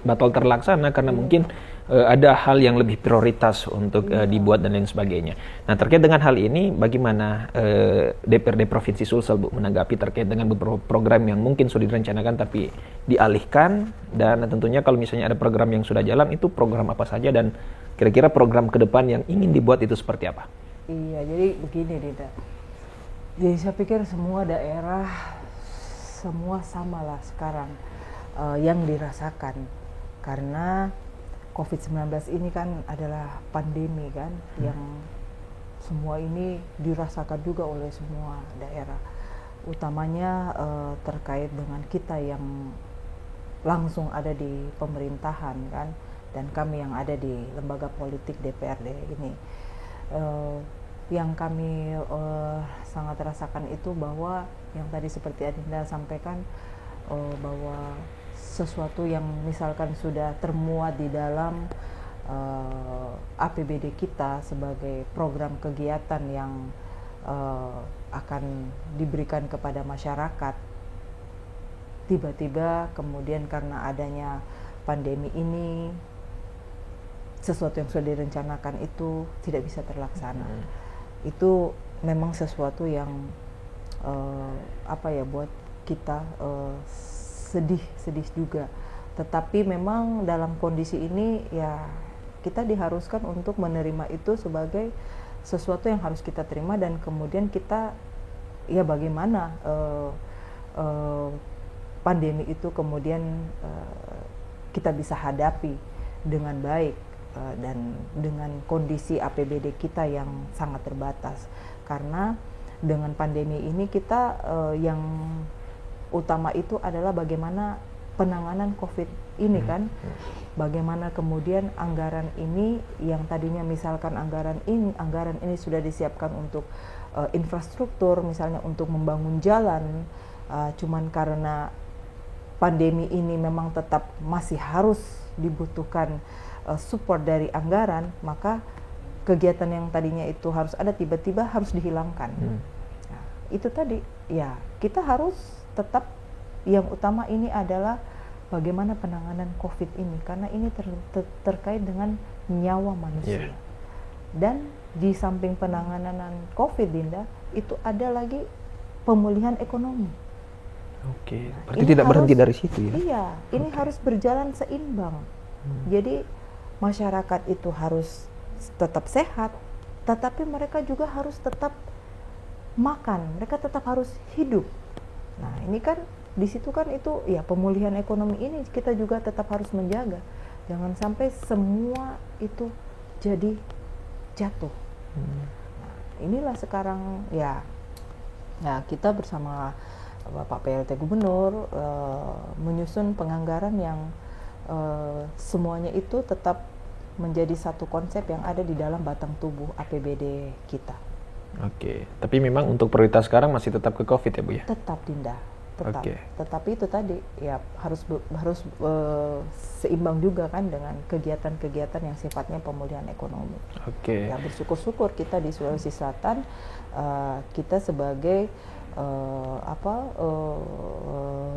batal terlaksana karena mungkin ada hal yang lebih prioritas untuk dibuat dan lain sebagainya. Nah, terkait dengan hal ini, bagaimana DPRD Provinsi Sulsel, Bu, menanggapi terkait dengan beberapa program yang mungkin sudah direncanakan tapi dialihkan, dan tentunya kalau misalnya ada program yang sudah jalan, itu program apa saja dan kira-kira program ke depan yang ingin dibuat itu seperti apa? Iya, jadi begini, Dida. Jadi saya pikir semua daerah semua samalah sekarang yang dirasakan, karena COVID-19 ini kan adalah pandemi kan, yang semua ini dirasakan juga oleh semua daerah, utamanya terkait dengan kita yang langsung ada di pemerintahan kan, dan kami yang ada di lembaga politik DPRD ini. Yang kami sangat rasakan itu bahwa yang tadi seperti Adinda sampaikan, bahwa sesuatu yang misalkan sudah termuat di dalam APBD kita sebagai program kegiatan yang akan diberikan kepada masyarakat, tiba-tiba kemudian karena adanya pandemi ini sesuatu yang sudah direncanakan itu tidak bisa terlaksana. Itu memang sesuatu yang buat kita sedih juga. Tetapi memang dalam kondisi ini ya kita diharuskan untuk menerima itu sebagai sesuatu yang harus kita terima, dan kemudian kita ya bagaimana pandemi itu kemudian kita bisa hadapi dengan baik. Dan dengan kondisi APBD kita yang sangat terbatas, karena dengan pandemi ini kita yang utama itu adalah bagaimana penanganan COVID ini kan, bagaimana kemudian anggaran ini yang tadinya misalkan anggaran ini sudah disiapkan untuk infrastruktur, misalnya untuk membangun jalan, cuman karena pandemi ini memang tetap masih harus dibutuhkan support dari anggaran, maka kegiatan yang tadinya itu harus ada tiba-tiba harus dihilangkan. Nah, itu tadi ya kita harus tetap, yang utama ini adalah bagaimana penanganan COVID ini, karena ini terkait dengan nyawa manusia. Dan di samping penanganan COVID, Dinda, itu ada lagi pemulihan ekonomi. Oke, berarti tidak berhenti dari situ ya? Iya, ini harus berjalan seimbang. Jadi masyarakat itu harus tetap sehat, tetapi mereka juga harus tetap makan, mereka tetap harus hidup. Nah, ini kan di situ kan itu ya pemulihan ekonomi ini kita juga tetap harus menjaga. Jangan sampai semua itu jadi jatuh. Nah, inilah sekarang ya kita bersama Bapak PLT Gubernur menyusun penganggaran yang semuanya itu tetap menjadi satu konsep yang ada di dalam batang tubuh APBD kita. Oke, tapi memang untuk prioritas sekarang masih tetap ke COVID ya, Bu ya? Tetap, Dinda, tetap. Tetapi itu tadi ya harus seimbang juga kan dengan kegiatan-kegiatan yang sifatnya pemulihan ekonomi. Oke. Ya bersyukur-syukur kita di Sulawesi Selatan, kita sebagai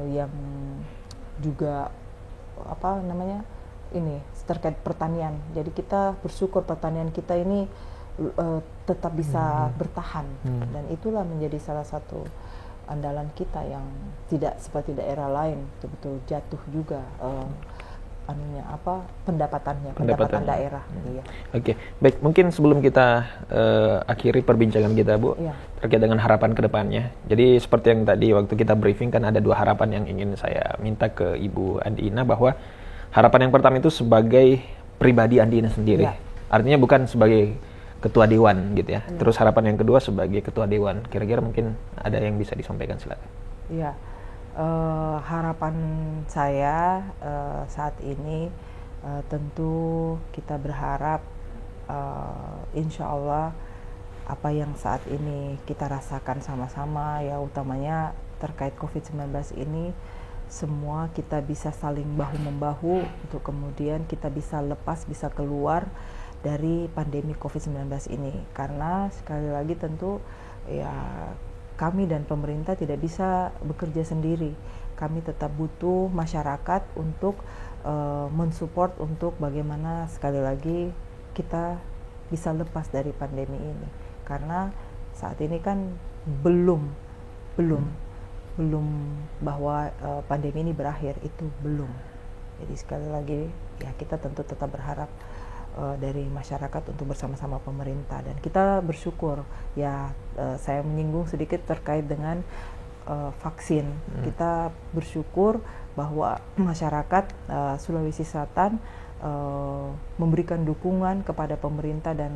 yang juga ini terkait pertanian. Jadi kita bersyukur pertanian kita ini tetap bisa bertahan, dan itulah menjadi salah satu andalan kita yang tidak seperti daerah lain betul-betul jatuh juga pendapatan daerah. Iya. Oke, baik, mungkin sebelum kita akhiri perbincangan kita, Bu, terkait dengan harapan ke depannya. Jadi seperti yang tadi waktu kita briefing kan ada 2 harapan yang ingin saya minta ke Ibu Andi Ina, bahwa harapan yang pertama itu sebagai pribadi Andi Ina sendiri. Artinya bukan sebagai ketua dewan gitu ya. Terus harapan yang kedua sebagai ketua dewan. Kira-kira mungkin ada yang bisa disampaikan, silakan. Iya. Harapan saya saat ini tentu kita berharap insya Allah apa yang saat ini kita rasakan sama-sama, ya utamanya terkait COVID-19 ini, semua kita bisa saling bahu-membahu untuk kemudian kita bisa lepas, bisa keluar dari pandemi COVID-19 ini. Karena sekali lagi tentu ya kami dan pemerintah tidak bisa bekerja sendiri. Kami tetap butuh masyarakat untuk mensupport untuk bagaimana sekali lagi kita bisa lepas dari pandemi ini. Karena saat ini kan belum bahwa pandemi ini berakhir, itu belum. Jadi sekali lagi ya kita tentu tetap berharap dari masyarakat untuk bersama-sama pemerintah, dan kita bersyukur ya. Saya menyinggung sedikit terkait dengan vaksin. Kita bersyukur bahwa masyarakat Sulawesi Selatan memberikan dukungan kepada pemerintah dan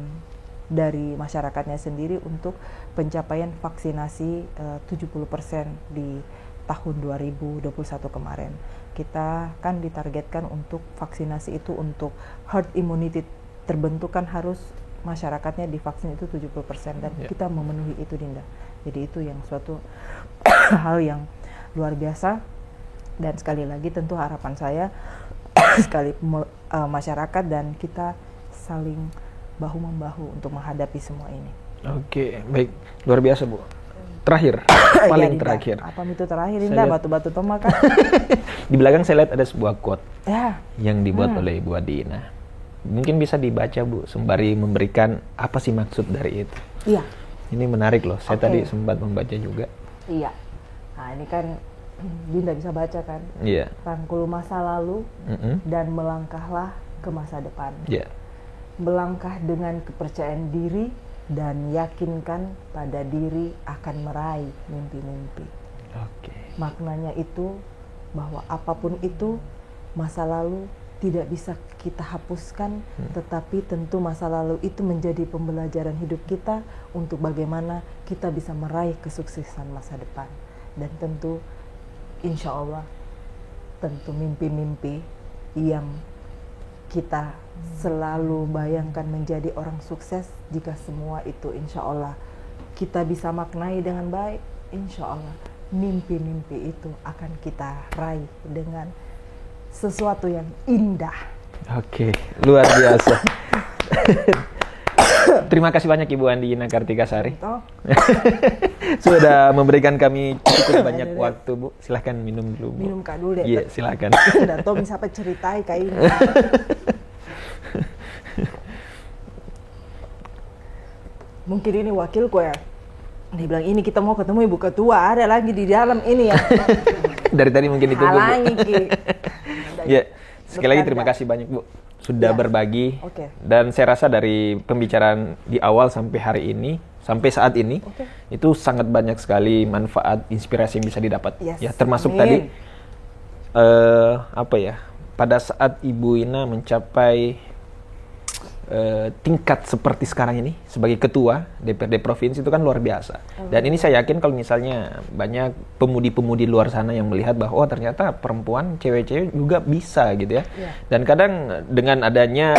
dari masyarakatnya sendiri untuk pencapaian vaksinasi 70% di tahun 2021 kemarin. Kita kan ditargetkan untuk vaksinasi itu untuk herd immunity terbentuk kan harus masyarakatnya divaksin itu 70%, dan kita memenuhi itu, Dinda. Jadi itu yang suatu hal yang luar biasa, dan sekali lagi tentu harapan saya masyarakat dan kita saling bahu-membahu untuk menghadapi semua ini. Oke, baik. Luar biasa, Bu. Terakhir, paling terakhir. Apa itu terakhir, Dinda? Batu-batu toma kan? Di belakang saya lihat ada sebuah quote yang dibuat oleh Ibu Andi Ina. Mungkin bisa dibaca, Bu, sembari memberikan apa sih maksud dari itu. Iya. Ini menarik loh, saya tadi sempat membaca juga. Iya. Nah ini kan Dinda bisa baca kan? Iya. Rangkul masa lalu dan melangkahlah ke masa depan. Iya. Melangkah dengan kepercayaan diri dan yakinkan pada diri akan meraih mimpi-mimpi. Oke. Maknanya itu bahwa apapun itu, masa lalu tidak bisa kita hapuskan, tetapi tentu masa lalu itu menjadi pembelajaran hidup kita untuk bagaimana kita bisa meraih kesuksesan masa depan. Dan tentu insya Allah, tentu mimpi-mimpi yang kita selalu bayangkan menjadi orang sukses, jika semua itu insya Allah kita bisa maknai dengan baik, insya Allah mimpi-mimpi itu akan kita raih dengan sesuatu yang indah. Oke, luar biasa. Terima kasih banyak Ibu Andi Ina Kartikasari sudah memberikan kami cukup banyak waktu, Bu. Silahkan minum dulu, Bu. Minum Kak dulu deh. Iya, silahkan. Udah tau misalnya ceritai kayak ini. Mungkin ini wakilku ya. Dia bilang ini kita mau ketemu Ibu Ketua, ada lagi di dalam ini ya. Dari tadi mungkin itu, Bu. Halangi, Ki. Ya, sekali lagi terima kasih banyak, Bu, sudah berbagi. Dan saya rasa dari pembicaraan di awal sampai hari ini, sampai saat ini, itu sangat banyak sekali manfaat, inspirasi yang bisa didapat. Ya, termasuk tadi pada saat Ibu Ina mencapai tingkat seperti sekarang ini sebagai ketua DPRD provinsi, itu kan luar biasa. Dan ini saya yakin kalau misalnya banyak pemudi-pemudi luar sana yang melihat bahwa ternyata perempuan, cewek-cewek juga bisa gitu ya. Dan kadang dengan adanya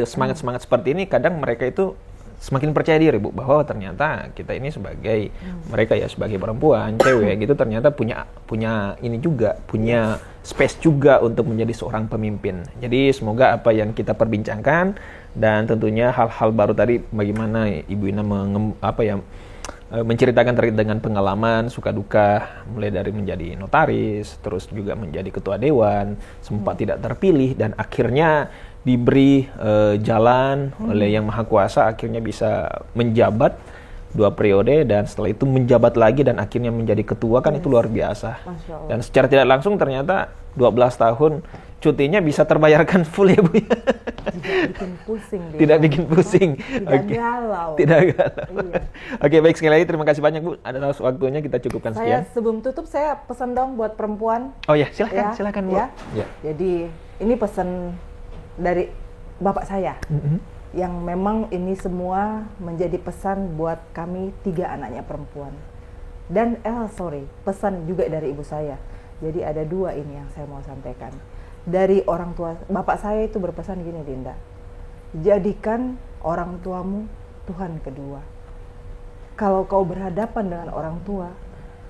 semangat-semangat seperti ini, kadang mereka itu semakin percaya diri, Bu, bahwa ternyata kita ini sebagai mereka ya sebagai perempuan, cewek gitu, ternyata punya ini juga, punya space juga untuk menjadi seorang pemimpin. Jadi semoga apa yang kita perbincangkan dan tentunya hal-hal baru tadi, bagaimana Ibu Ina menceritakan terkait dengan pengalaman suka duka, mulai dari menjadi notaris, terus juga menjadi ketua dewan, sempat tidak terpilih dan akhirnya diberi jalan oleh Yang Maha Kuasa, akhirnya bisa menjabat 2 periode dan setelah itu menjabat lagi dan akhirnya menjadi ketua, kan itu luar biasa. Dan secara tidak langsung ternyata 12 tahun cutinya bisa terbayarkan full ya Bu ya. Tidak bikin pusing dia. Tidak bikin pusing. Tidak galau. Tidak galau. Iya. Oke, baik, sekali lagi terima kasih banyak Bu. Atas waktunya kita cukupkan sekian. Sebelum tutup saya pesan dong buat perempuan. Oh ya, silakan Bu. Ya. Ya. Jadi ini pesan dari bapak saya. Yang memang ini semua menjadi pesan buat kami 3 anaknya perempuan. Dan pesan juga dari ibu saya. Jadi ada 2 ini yang saya mau sampaikan. Dari orang tua, bapak saya itu berpesan gini, Dinda. Jadikan orang tuamu Tuhan kedua. Kalau kau berhadapan dengan orang tua,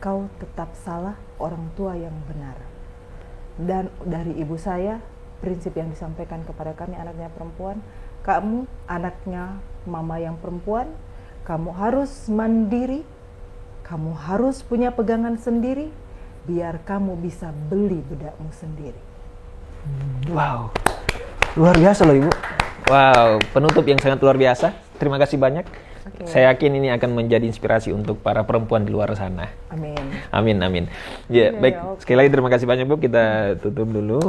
kau tetap salah orang tua yang benar. Dan dari ibu saya, prinsip yang disampaikan kepada kami anaknya perempuan, kamu anaknya mama yang perempuan, kamu harus mandiri, kamu harus punya pegangan sendiri, biar kamu bisa beli bedakmu sendiri. Wow, luar biasa loh Ibu. Wow, penutup yang sangat luar biasa. Terima kasih banyak. Saya yakin ini akan menjadi inspirasi untuk para perempuan di luar sana. Amin. Amin, amin. Ya, baik. Sekali lagi terima kasih banyak Bu. Kita tutup dulu.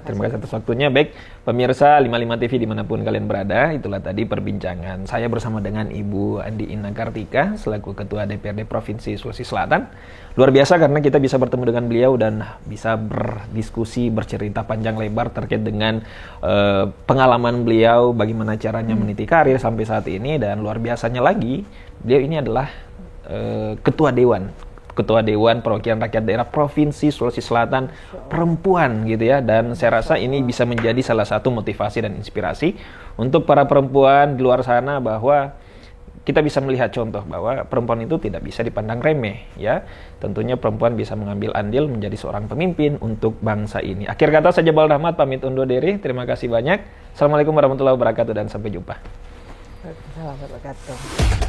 Terima kasih atas waktunya. Baik, pemirsa 55 TV dimanapun kalian berada, itulah tadi perbincangan saya bersama dengan Ibu Andi Ina Kartika selaku Ketua DPRD Provinsi Sulawesi Selatan. Luar biasa karena kita bisa bertemu dengan beliau dan bisa berdiskusi, bercerita panjang lebar terkait dengan pengalaman beliau, bagaimana caranya meniti karir sampai saat ini, dan luar biasanya lagi, beliau ini adalah Ketua Dewan Perwakilan Rakyat Daerah Provinsi Sulawesi Selatan perempuan gitu ya, dan saya rasa ini bisa menjadi salah satu motivasi dan inspirasi untuk para perempuan di luar sana bahwa kita bisa melihat contoh bahwa perempuan itu tidak bisa dipandang remeh ya. Tentunya perempuan bisa mengambil andil menjadi seorang pemimpin untuk bangsa ini. Akhir kata saya Jabal Rahmat pamit undur diri. Terima kasih banyak. Assalamualaikum warahmatullahi wabarakatuh dan sampai jumpa. Waalaikumsalam warahmatullahi wabarakatuh.